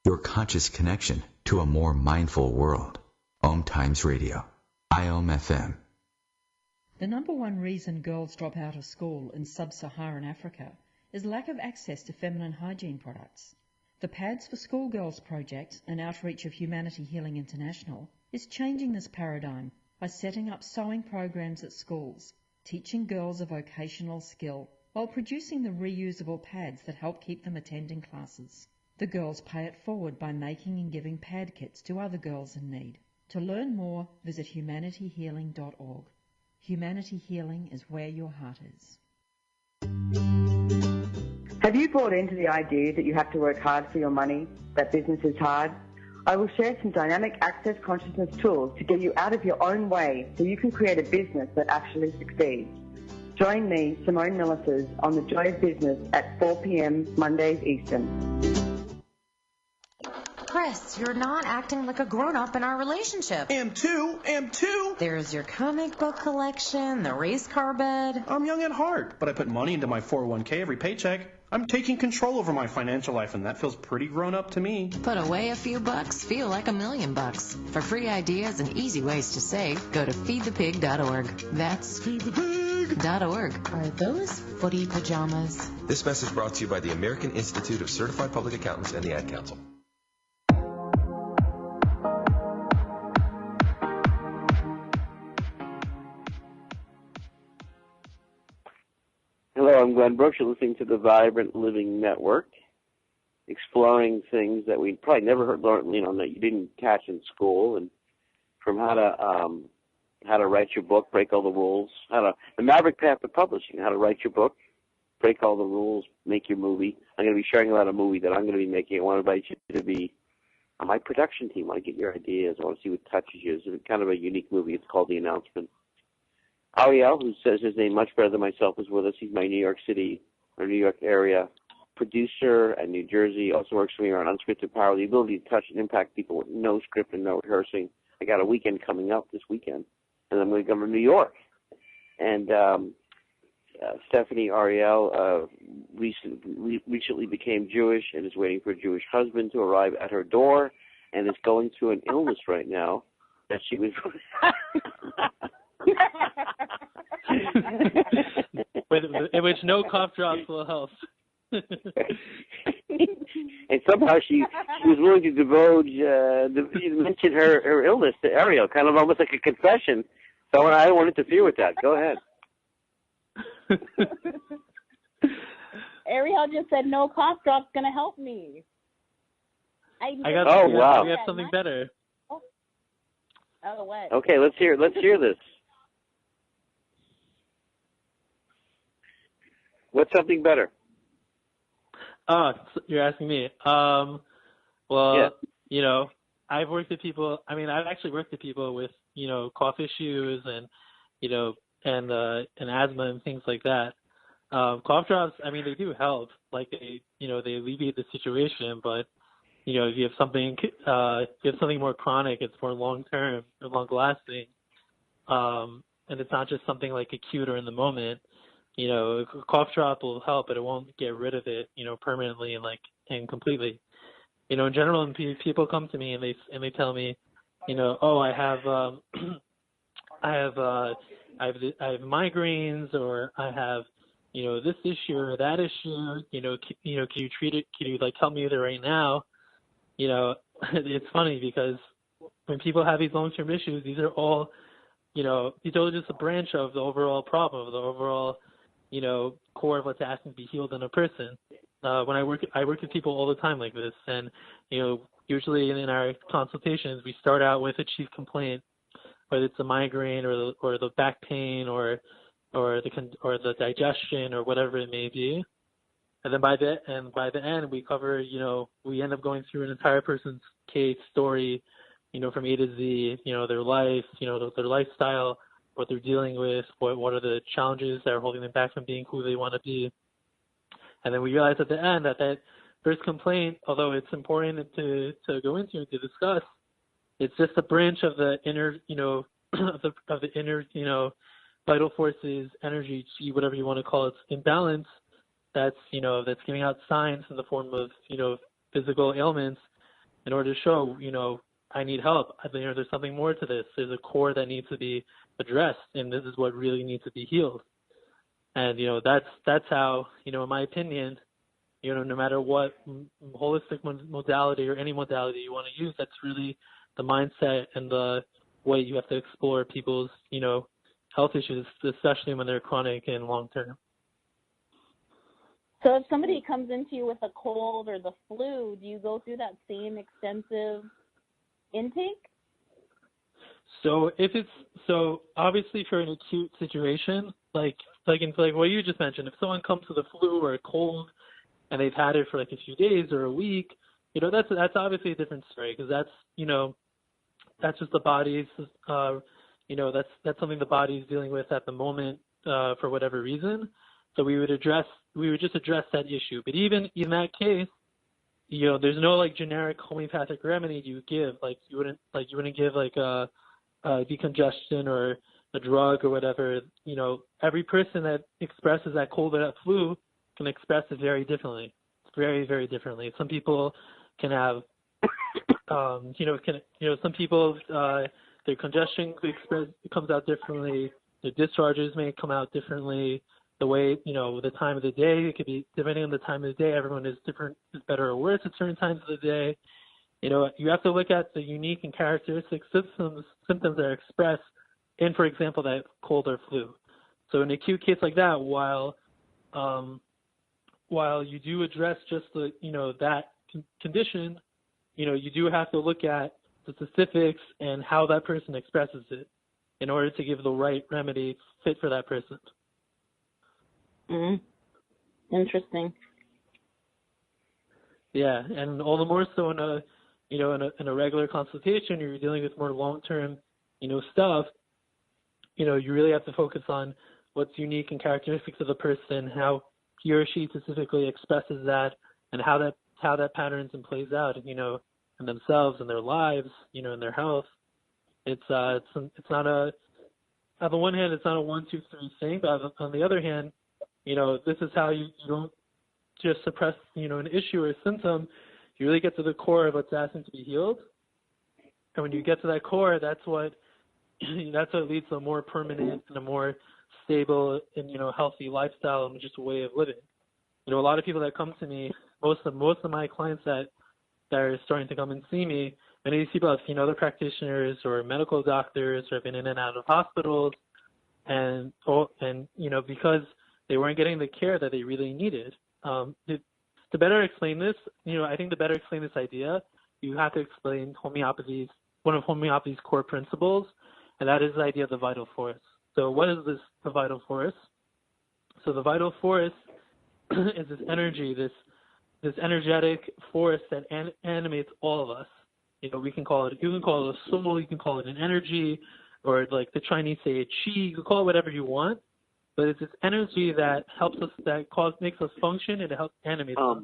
Your conscious connection to a more mindful world. OMTimes Radio. IOM-FM. The number one reason girls drop out of school in sub-Saharan Africa is lack of access to feminine hygiene products. The Pads for Schoolgirls project, an outreach of Humanity Healing International, is changing this paradigm by setting up sewing programs at schools, teaching girls a vocational skill, while producing the reusable pads that help keep them attending classes. The girls pay it forward by making and giving pad kits to other girls in need. To learn more, visit humanityhealing.org. Humanity Healing is where your heart is. Have you bought into the idea that you have to work hard for your money, that business is hard? I will share some dynamic access consciousness tools to get you out of your own way so you can create a business that actually succeeds. Join me, Simone Millisers, on The Joy of Business at 4 p.m. Mondays Eastern. Chris, you're not acting like a grown-up in our relationship. Am too. There's your comic book collection, the race car bed. I'm young at heart, but I put money into my 401k every paycheck. I'm taking control over my financial life, and that feels pretty grown up to me. Put away a few bucks, feel like $1 million. For free ideas and easy ways to save, go to feedthepig.org. That's feedthepig.org. Are those footy pajamas? This message brought to you by the American Institute of Certified Public Accountants and the Ad Council. Hello, I'm Glenn Brooks. You're listening to the Vibrant Living Network, exploring things that we probably never learned, that you didn't catch in school, and from how to write your book, break all the rules, the Maverick Path to Publishing, how to write your book, break all the rules, make your movie. I'm going to be sharing about a movie that I'm going to be making. I want to invite you to be on my production team. I want to get your ideas. I want to see what touches you. It's kind of a unique movie. It's called The Announcement. Ariel, who says his name much better than myself, is with us. He's my New York City or New York area producer at New Jersey. Also works for me on Unscripted Power, the ability to touch and impact people with no script and no rehearsing. I got a weekend coming up this weekend, and I'm going to come to New York. And Stephanie Ariel recently became Jewish and is waiting for a Jewish husband to arrive at her door, and is going through an illness right now that she was... in which no cough drops will help. And somehow she was willing to divulge, mention her illness to Ariel, kind of almost like a confession. So I don't want to interfere with that. Go ahead. Ariel just said no cough drop's going to help me. Wow. We have something better. Oh, what? Okay, let's hear this. What's something better? Oh, you're asking me. Well, yeah. I've worked with people. I've actually worked with people with, cough issues and, and asthma and things like that. Cough drops, they do help. Like they alleviate the situation, but, if you have something more chronic, it's more long-term or long-lasting. And it's not just something like acute or in the moment. A cough drop will help, but it won't get rid of it, permanently and completely. In general, when people come to me and they tell me, I have migraines, or I have, this issue or that issue. Can you treat it? Can you help me with it right now? It's funny because when people have these long-term issues, these are all, these are just a branch of the overall problem, of the overall core of what's asking to be healed in a person. When I work with people all the time like this, and usually in our consultations we start out with a chief complaint, whether it's a migraine or the back pain or the digestion or whatever it may be, and then by the end we cover we end up going through an entire person's case story, from A to Z, their life, their lifestyle, what they're dealing with, what are the challenges that are holding them back from being who they want to be. And then we realize at the end that first complaint, although it's important to go into and to discuss, it's just a branch of the inner, of the inner, vital forces, energy, chi, whatever you want to call it, imbalance that's giving out signs in the form of, physical ailments in order to show, I need help. There's something more to this. There's a core that needs to be addressed, and this is what really needs to be healed. And that's how, in my opinion, no matter what holistic modality or any modality you want to use, that's really the mindset and the way you have to explore people's health issues, especially when they're chronic and long term. So if somebody comes into you with a cold or the flu, do you go through that same extensive intake? So obviously for an acute situation, like what you just mentioned, if someone comes with a flu or a cold, and they've had it for like a few days or a week, that's obviously a different story, because that's just the body's, that's something the body's dealing with at the moment for whatever reason. So we would just address that issue. But even in that case, there's no like generic homeopathic remedy you give. Like you wouldn't give like a decongestion or a drug or whatever. Every person that expresses that cold or that flu can express it very differently. Very, very differently. Some people can have, some people, their congestion comes out differently. Their discharges may come out differently. The way, the time of the day, it could be, depending on the time of the day, everyone is different, is better or worse at certain times of the day. You have to look at the unique and characteristic symptoms that are expressed in, for example, that cold or flu. So in an acute case like that, while you do address just the, that condition, you do have to look at the specifics and how that person expresses it in order to give the right remedy fit for that person. Interesting. Yeah, and all the more so in a regular consultation, you're dealing with more long-term, stuff. You really have to focus on what's unique and characteristics of the person, how he or she specifically expresses that, and how that patterns and plays out, in themselves and their lives, in their health. It's not a, on the one hand, it's not a 1, 2, 3 thing, but on the other hand, this is how you don't just suppress, an issue or a symptom. You really get to the core of what's asking to be healed. And when you get to that core, that's what leads to a more permanent and a more stable and, healthy lifestyle and just a way of living. A lot of people that come to me, most of my clients that are starting to come and see me, many of these people have seen other practitioners or medical doctors or have been in and out of hospitals, and because they weren't getting the care that they really needed. To better explain this, I think to better explain this idea, you have to explain one of homeopathy's core principles, and that is the idea of the vital force. So what is the vital force? So the vital force is this energy, this energetic force that animates all of us. You can call it a soul, you can call it an energy, or like the Chinese say a chi, you can call it whatever you want. But it's this energy that helps us, makes us function, and it helps animate us.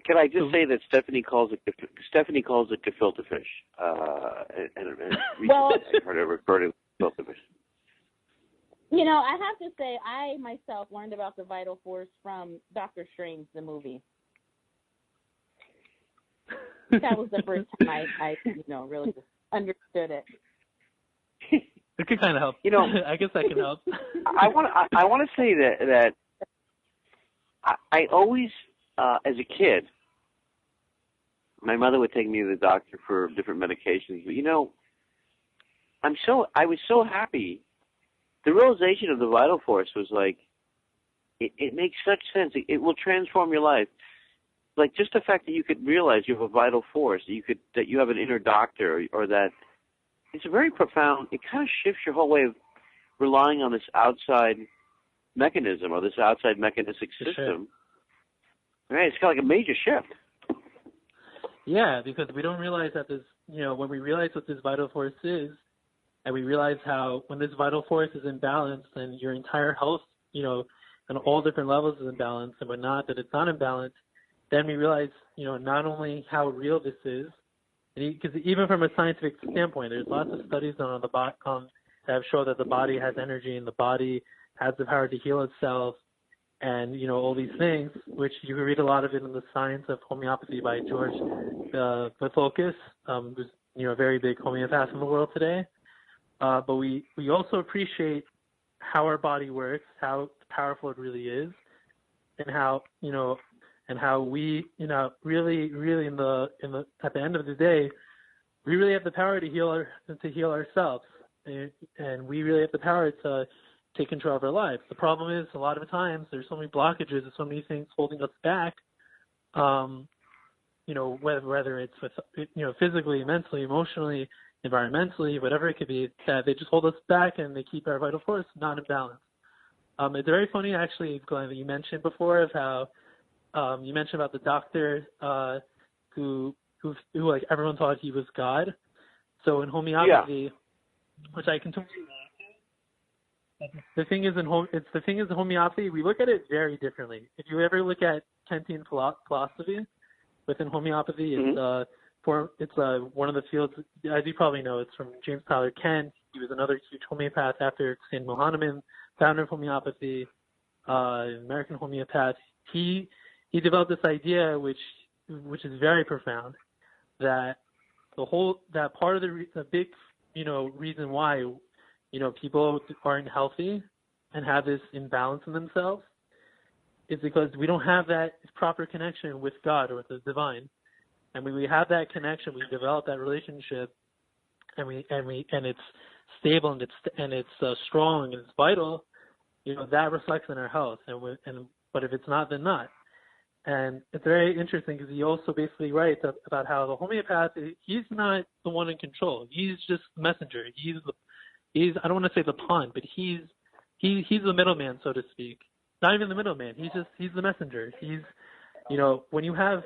Can I just say that Stephanie calls it gefilte fish, and well, I heard her refer to gefilte fish. I have to say, I myself learned about the vital force from Doctor Strange, the movie. That was the first time I really understood it. It could kind of help. I guess that can help. I want to say that I always, as a kid, my mother would take me to the doctor for different medications. But I was so happy. The realization of the vital force was like, it makes such sense. It will transform your life. Like just the fact that you could realize you have a vital force, that you have an inner doctor, or that. It's a very profound, it kind of shifts your whole way of relying on this outside mechanism or this outside mechanistic system. Sure. Right, it's kind of like a major shift. Yeah, because we don't realize that this, when we realize what this vital force is, and we realize how when this vital force is imbalanced and your entire health, on all different levels is imbalanced, and when not, that it's not imbalanced, then we realize, not only how real this is, because even from a scientific standpoint, there's lots of studies on the body that have shown that the body has energy and the body has the power to heal itself, and all these things, which you can read a lot of it in the Science of Homeopathy by George Vithoulkas, who's a very big homeopath in the world today. But we also appreciate how our body works, how powerful it really is, and how and how we, really in the at the end of the day, we really have the power to heal ourselves, and we really have the power to take control of our lives. The problem is a lot of times there's so many blockages and so many things holding us back. Whether it's with, physically, mentally, emotionally, environmentally, whatever it could be, that they just hold us back and they keep our vital force not in balance. It's very funny, actually, Glenn, that you mentioned before of how you mentioned about the doctor who like everyone thought he was God. So in homeopathy, which I can totally the thing is in homeopathy, we look at it very differently. If you ever look at Kantian philosophy within homeopathy, it's one of the fields, as you probably know, it's from James Tyler Kent. He was another huge homeopath after St. Mohannemann, founder of homeopathy, American homeopath. He developed this idea, which is very profound, that that part of the big reason why people aren't healthy and have this imbalance in themselves is because we don't have that proper connection with God or with the divine. And when we have that connection, we develop that relationship, and it's stable and it's strong and it's vital. That reflects in our health. But if it's not, then not. And it's very interesting because he also basically writes about how the homeopath, he's not the one in control. He's just the messenger. He's I don't want to say the pawn, but he's the middleman, so to speak. Not even the middleman. He's the messenger. When you have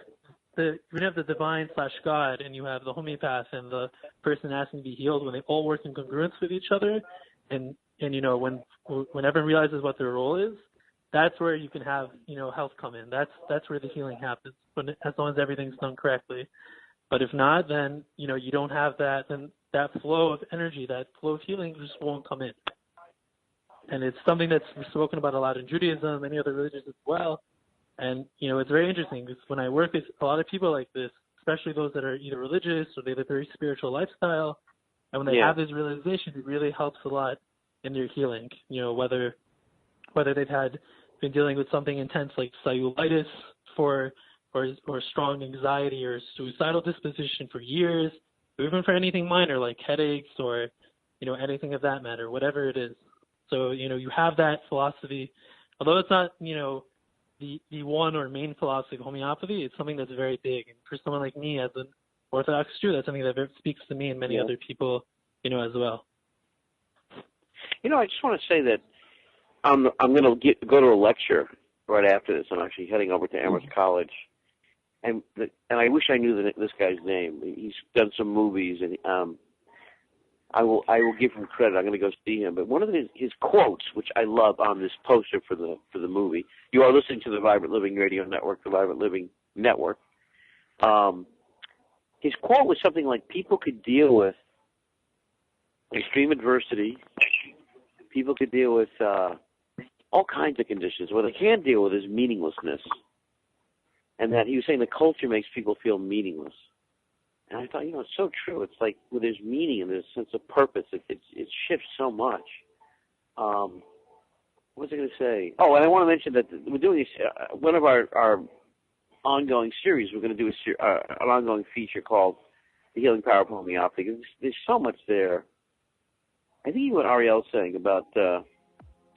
the divine / God, and you have the homeopath and the person asking to be healed, when they all work in congruence with each other, and when everyone realizes what their role is, that's where you can have health come in. That's where the healing happens, but as long as everything's done correctly. But if not, then you don't have that. Then that flow of energy, that flow of healing, just won't come in. And it's something that's spoken about a lot in Judaism, many other religions as well. And it's very interesting because when I work with a lot of people like this, especially those that are either religious or they have a very spiritual lifestyle, and when they have this realization, it really helps a lot in their healing. Whether they've been dealing with something intense like cellulitis or strong anxiety or suicidal disposition for years, or even for anything minor like headaches or anything of that matter, whatever it is. So you have that philosophy, although it's not the one or main philosophy of homeopathy. It's something that's very big, and for someone like me as an Orthodox Jew, that's something that speaks to me and many other people as well. I just want to say that I'm going to go to a lecture right after this. I'm actually heading over to Amherst College, and I wish I knew this guy's name. He's done some movies, and I will give him credit. I'm going to go see him. But one of his quotes, which I love on this poster for the movie. You are listening to the Vibrant Living Radio Network, the Vibrant Living Network. His quote was something like, "People could deal with extreme adversity. People could deal with all kinds of conditions. What they can't deal with is meaninglessness." And that he was saying the culture makes people feel meaningless. And I thought, it's so true. It's like when there's meaning and there's a sense of purpose, it shifts so much. What was I going to say? Oh, and I want to mention that we're doing this, one of our ongoing series. We're going to do an ongoing feature called The Healing Power of Homeopathy. There's so much there. I think what Ariel's saying about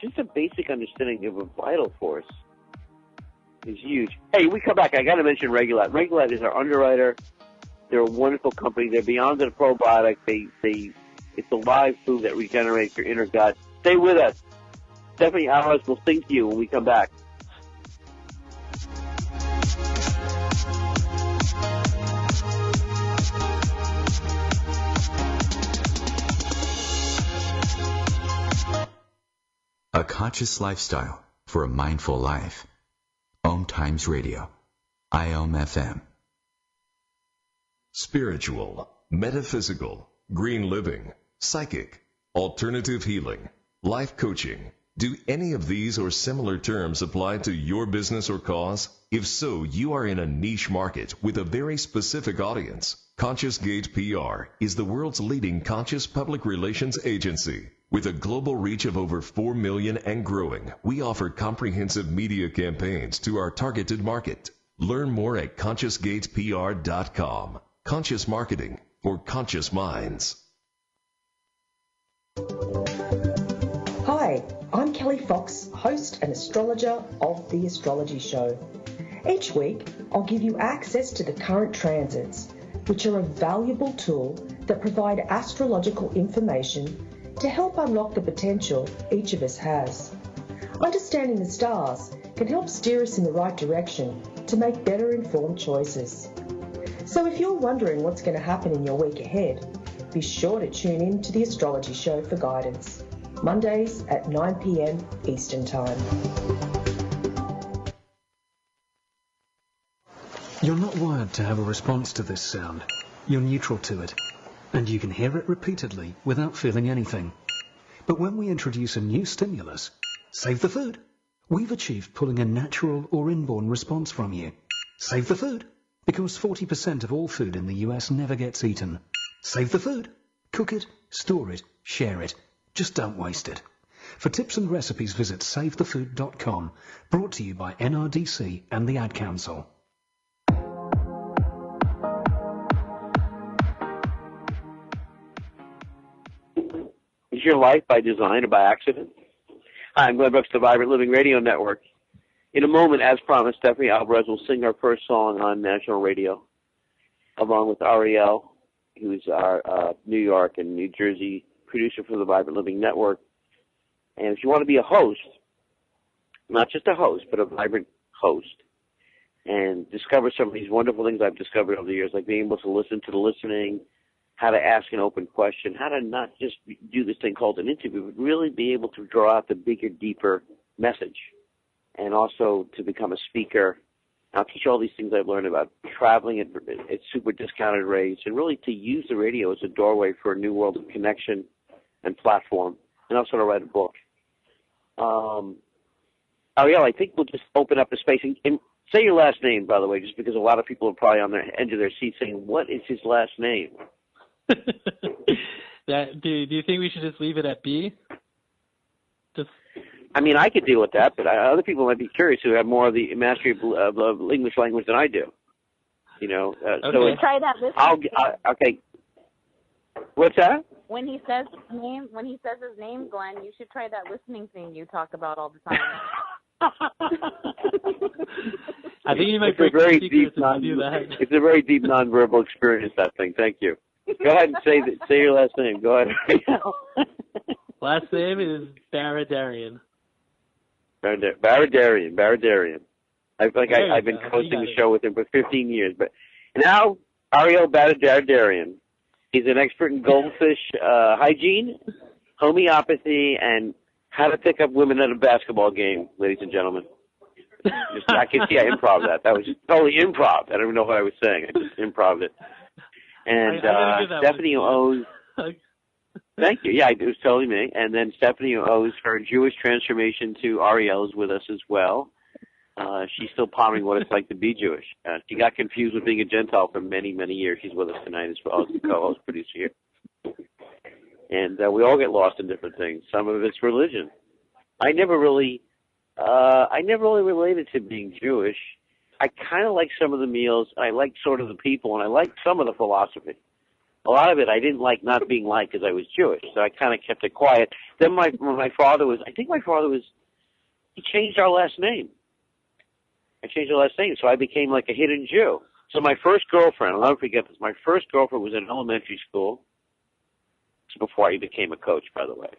just a basic understanding of a vital force is huge. Hey, we come back. I got to mention Regulat. Regulat is our underwriter. They're a wonderful company. They're beyond the probiotic. It's a live food that regenerates your inner gut. Stay with us. Stephanie Alice will sing to you when we come back. A conscious lifestyle for a mindful life. OMTimes Radio. IOM FM. Spiritual, metaphysical, green living, psychic, alternative healing, life coaching. Do any of these or similar terms apply to your business or cause? If so, you are in a niche market with a very specific audience. Conscious Gate PR is the world's leading conscious public relations agency. With a global reach of over 4 million and growing, we offer comprehensive media campaigns to our targeted market. Learn more at ConsciousGatePR.com. Conscious marketing for conscious minds. Hi, I'm Kelly Fox, host and astrologer of The Astrology Show. Each week, I'll give you access to the current transits, which are a valuable tool that provide astrological information to help unlock the potential each of us has. Understanding the stars can help steer us in the right direction to to make better informed choices. So if you're wondering what's going to happen in your week ahead, be sure to tune in to The Astrology Show for guidance, Mondays at 9 p.m. Eastern Time. You're not wired to have a response to this sound. You're neutral to it, and you can hear it repeatedly without feeling anything. But when we introduce a new stimulus, save the food, we've achieved pulling a natural or inborn response from you. Save the food, because 40% of all food in the US never gets eaten. Save the food. Cook it, store it, share it. Just don't waste it. For tips and recipes, visit savethefood.com. Brought to you by NRDC and the Ad Council. Is your life by design or by accident? Hi, I'm Glenn Brooks, the Vibrant Living Radio Network. In a moment, as promised, Stephanie Alvarez will sing our first song on national radio, along with Ariel, who's our New York and New Jersey producer for the Vibrant Living Network. And if you want to be a host, not just a host, but a vibrant host, and discover some of these wonderful things I've discovered over the years, like being able to listen to the listening, how to ask an open question, how to not just do this thing called an interview, but really be able to draw out the bigger, deeper message, and also to become a speaker. I'll teach you all these things I've learned about traveling at super discounted rates, and really to use the radio as a doorway for a new world of connection and platform, and also to write a book. Ariel, I think we'll just open up the space and say your last name, by the way, just because a lot of people are probably on the edge of their seat saying, what is his last name? Do you think we should just leave it at B? I mean, I could deal with that, but other people might be curious who have more of the mastery of English language than I do. You know, so try that. Okay. What's that? When he says his name, Glenn, you should try that listening thing you talk about all the time. I think you might break the secrets if you do that. It's a very deep nonverbal experience, that thing. Thank you. Go ahead and say your last name. Go ahead. Last name is Baradarian. Baradarian. I've been hosting the show with him for 15 years. But now, Ariel Baradarian. He's an expert in goldfish hygiene, homeopathy, and how to pick up women at a basketball game, ladies and gentlemen. I can see I improv that. That was just totally improv. I don't even know what I was saying. I just improved it. And Stephanie owes... Thank you. Yeah, it was totally me. And then Stephanie owes her Jewish transformation to Ariel, is with us as well. She's still pondering what it's like to be Jewish. She got confused with being a Gentile for many, many years. She's with us tonight as well as the co-host producer here. And we all get lost in different things. Some of it's religion. I never really related to being Jewish. I kind of like some of the meals. I like sort of the people, and I like some of the philosophy. A lot of it I didn't like not being liked because I was Jewish, so I kind of kept it quiet. Then when my father was, he changed our last name. I changed our last name, so I became like a hidden Jew. So my first girlfriend, I'll never forget this, my first girlfriend was in elementary school. This was before I became a coach, by the way.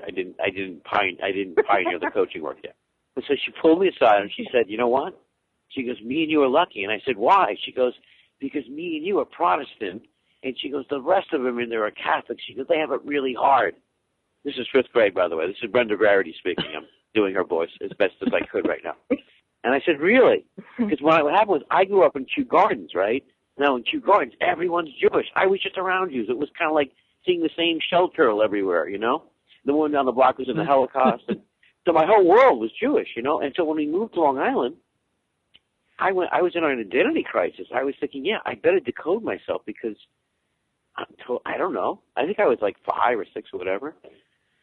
I didn't pioneer the coaching work yet. And so she pulled me aside and she said, you know what? She goes, me and you are lucky. And I said, why? She goes, because me and you are Protestant. And she goes, the rest of them in there are Catholic. She goes, they have it really hard. This is fifth grade, by the way. This is Brenda Rarity speaking. I'm doing her voice as best as I could right now. And I said, really? Because what happened was I grew up in Kew Gardens, right? Now in Kew Gardens, everyone's Jewish. I was just around Jews. It was kind of like seeing the same shell turtle everywhere, you know? The one down the block was in the Holocaust. And so my whole world was Jewish, you know? And so when we moved to Long Island, I was in an identity crisis. I was thinking, yeah, I better decode myself because I don't know. I think I was like 5 or 6 or whatever.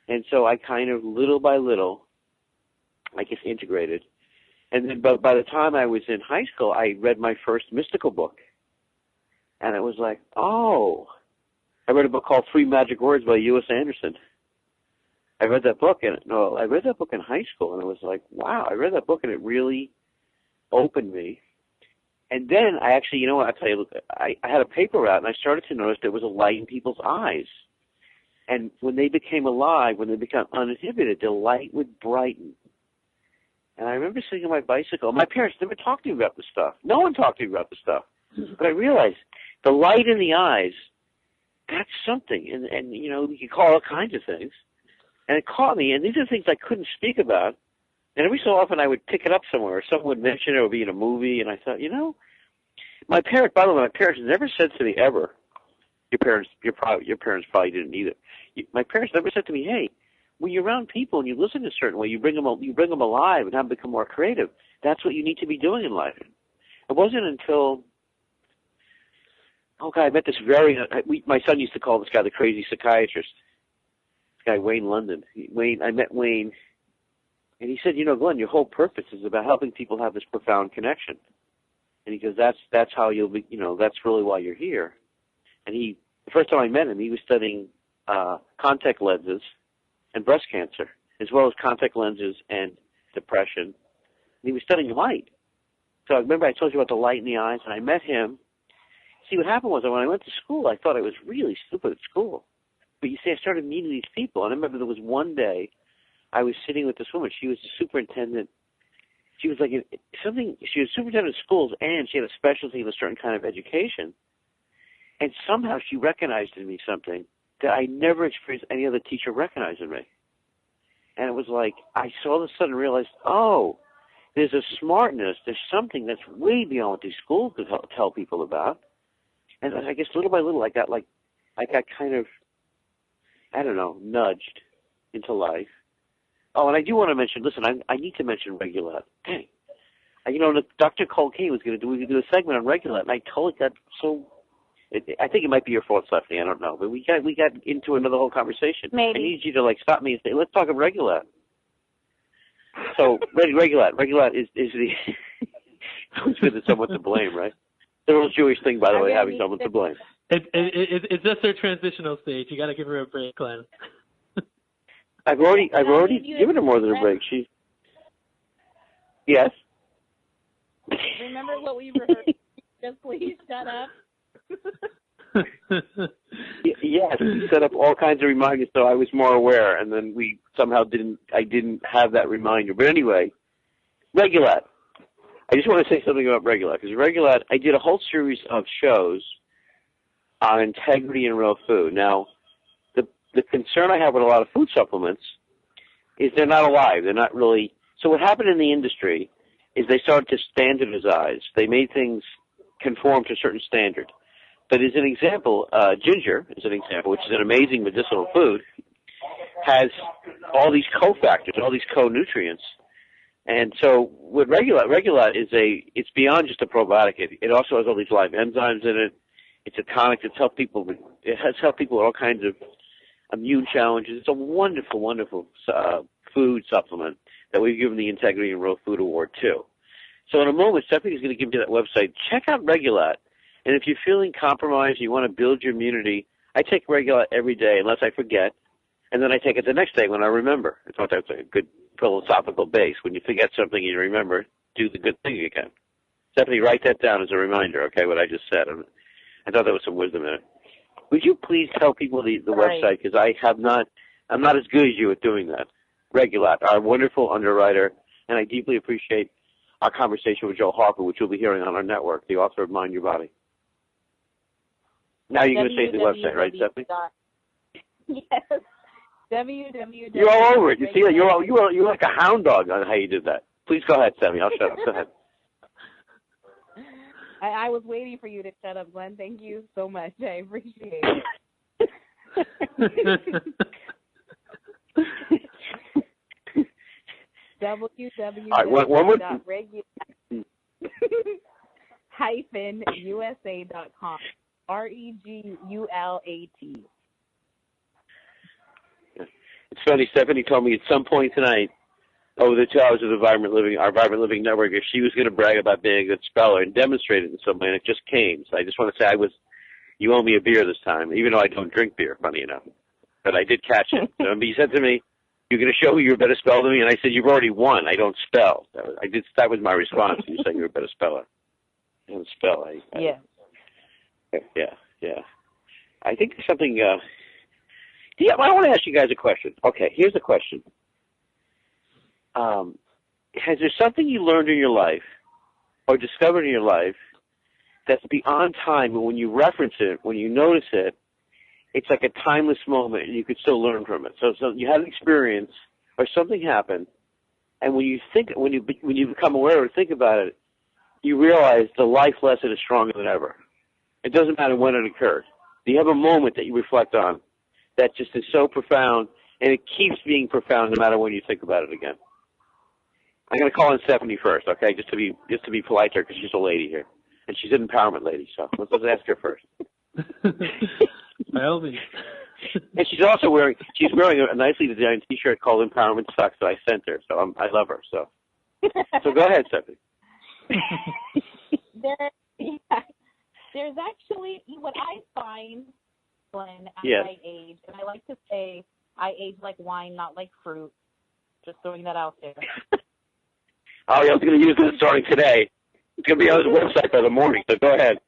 And so I kind of little by little, I guess, integrated. And then by the time I was in high school, I read my first mystical book. And it was like, oh, I read a book called 3 Magic Words by U.S. Anderson. I read that book in high school, and it was like, wow, I read that book and it really opened me. And then I actually, you know what, I'll tell you, I had a paper route, and I started to notice there was a light in people's eyes. And when they became alive, when they became uninhibited, the light would brighten. And I remember sitting on my bicycle. My parents never talked to me about this stuff. No one talked to me about this stuff. But I realized the light in the eyes, that's something. And you know, you can call all kinds of things. And it caught me. And these are things I couldn't speak about. And every so often I would pick it up somewhere, or someone would mention it, or be in a movie. And I thought, you know, by the way, my parents never said to me ever, your parents probably didn't either. My parents never said to me, hey, when you're around people and you listen a certain way, you bring them alive and have them become more creative. That's what you need to be doing in life. It wasn't until, I met this my son used to call this guy the crazy psychiatrist. This guy, Wayne London. I met Wayne, and he said, you know, Glenn, your whole purpose is about helping people have this profound connection. And he goes, that's how you'll be, you know, that's really why you're here. And the first time I met him, he was studying contact lenses and breast cancer, as well as contact lenses and depression. And he was studying light. So I remember I told you about the light in the eyes, and I met him. See, what happened was that when I went to school, I thought I was really stupid at school. But you see, I started meeting these people. And I remember there was one day I was sitting with this woman. She was the superintendent. She was she was superintendent of schools, and she had a specialty in a certain kind of education. And somehow she recognized in me something that I never experienced any other teacher recognize in me. And it was like, I all of a sudden realized, oh, there's a smartness, there's something that's way beyond what these schools could tell people about. And I guess little by little I got kind of, I don't know, nudged into life. Oh, and I do want to mention, listen, I need to mention Regulat. Dang. You know, Dr. Cole Kane was going to do a segment on Regulat, and I totally got so, I think it might be your fault, Stephanie, I don't know. But we got into another whole conversation. Maybe. I need you to, stop me and say, let's talk about Regulat. So, Regulat is the, who's been somewhat to blame, right? The little Jewish thing, by the way, having someone to blame. It's just their transitional stage. You got to give her a break, Glenn. I've already given her more than a break. Yes. Remember what we rehearsed? Just please shut up. Yes, we set up all kinds of reminders so I was more aware, and then we somehow I didn't have that reminder. But anyway, Regulat. I just want to say something about Regulat, because Regulat, I did a whole series of shows on integrity in real food. Now, the concern I have with a lot of food supplements is they're not alive. They're not really. So what happened in the industry is they started to standardize. They made things conform to a certain standard. But as an example, ginger is an example, which is an amazing medicinal food, has all these cofactors, all these co-nutrients. And so with Regulat it's beyond just a probiotic. It also has all these live enzymes in it. It's a tonic that's helped people. It has helped people with all kinds of immune challenges. It's a wonderful, wonderful food supplement that we've given the Integrity in Real Food Award to. So in a moment, Stephanie is going to give you that website. Check out Regulat. And if you're feeling compromised, you want to build your immunity, I take Regulat every day unless I forget, and then I take it the next day when I remember. I thought that's a good philosophical base. When you forget something and you remember, do the good thing again. Stephanie, write that down as a reminder, okay, what I just said. I thought there was some wisdom in it. Would you please tell people the website, because I'm not as good as you at doing that. Regulat, our wonderful underwriter, and I deeply appreciate our conversation with Joe Harper, which you'll be hearing on our network, the author of Mind Your Body. Now you're going to say the website, right, Stephanie? Yes. www. You're all over it. You see, you're like a hound dog on how you did that. Please go ahead, Stephanie. I'll shut up. Go ahead. I was waiting for you to shut up, Glenn. Thank you so much. I appreciate it. www.regulat-usa.com. REGULAT. It's funny, Stephanie told me at some point tonight, over the 2 hours of our Vibrant Living Network, if she was going to brag about being a good speller and demonstrate it in some way, and it just came. So I just want to say you owe me a beer this time, even though I don't drink beer, funny enough. But I did catch it. So you said to me, you're going to show me you're a better speller than me, and I said, you've already won. I don't spell. That was my response. You said you're a better speller. I don't spell. Yeah. I think there's something, I want to ask you guys a question. Okay, here's a question. has there something you learned in your life or discovered in your life that's beyond time, and when you reference it, when you notice it, it's like a timeless moment, and you could still learn from it. So you had an experience, or something happened, and when you become aware or think about it, you realize the life lesson is stronger than ever. It doesn't matter when it occurred. You have a moment that you reflect on that just is so profound, and it keeps being profound no matter when you think about it again. I'm going to call in Stephanie first, okay? Just to be polite to her, because she's a lady here, and she's an empowerment lady. So let's ask her first. By all means. And she's also wearing a nicely designed T-shirt called Empowerment Sucks that I sent her. So I love her. So go ahead, Stephanie. There's actually what I find, Glenn, as I age, and I like to say I age like wine, not like fruit. Just throwing that out there. Oh, yeah, I was going to use this starting today. It's going to be on his website by the morning, so go ahead.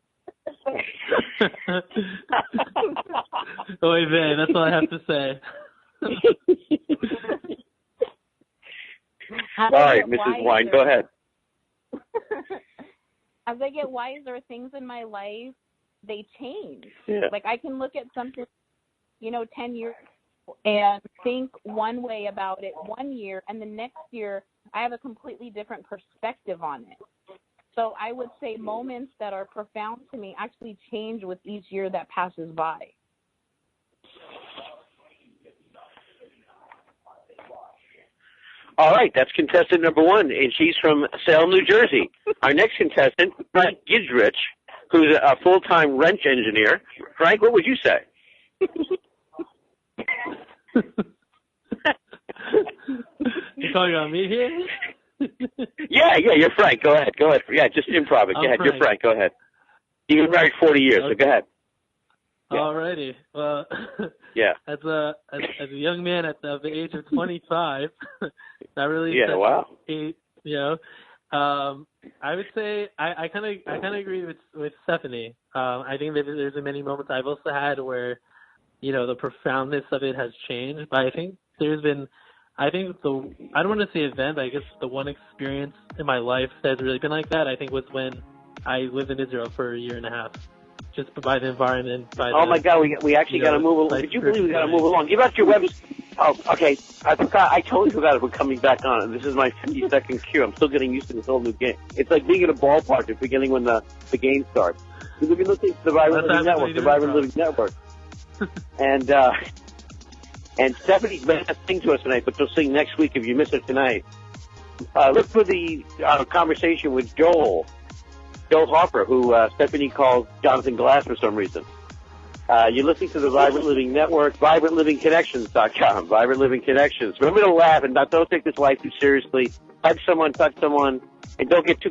Oy vey, that's all I have to say. All right, Mrs. Wine, go ahead. As I get wiser, things in my life, they change. Yeah. Like I can look at something, 10 years and think one way about it 1 year, and the next year I have a completely different perspective on it. So I would say moments that are profound to me actually change with each year that passes by. All right, that's contestant number one, and she's from Salem, New Jersey. Our next contestant, Frank Gidrich, who's a full-time wrench engineer. Frank, what would you say? You calling on me here? Yeah, you're Frank. Go ahead. Yeah, just improv it. Go ahead. You're Frank. Go ahead. You've been married 40 years, so go ahead. Yeah. Alrighty. Well, yeah. As a young man at the age of 25, not really. Yeah. Wow. I would say I kind of agree with Stephanie. I think that there's been many moments I've also had where, the profoundness of it has changed. But I think there's been, I don't want to say event, but I guess the one experience in my life that's really been like that, I think, was when I lived in Israel for a year and a half. Just by the environment. My God, we actually got to move along. Did you believe we got to move along? Give out your website. Oh, okay. I forgot. I totally forgot we're coming back on. And this is my 50-second cue. I'm still getting used to this whole new game. It's like being at a ballpark at the beginning when the game starts. We've been listening to the Vibrant Living Network. The Vibrant Living Network. And Stephanie's going to sing to us tonight, but she'll sing next week if you miss it tonight. Look for the conversation with Joel Harper, who Stephanie calls Jonathan Glass for some reason. You're listening to the Vibrant Living Network, VibrantLivingConnections.com, Vibrant Living Connections. Remember to laugh and don't take this life too seriously. Hug someone, touch someone, and don't get too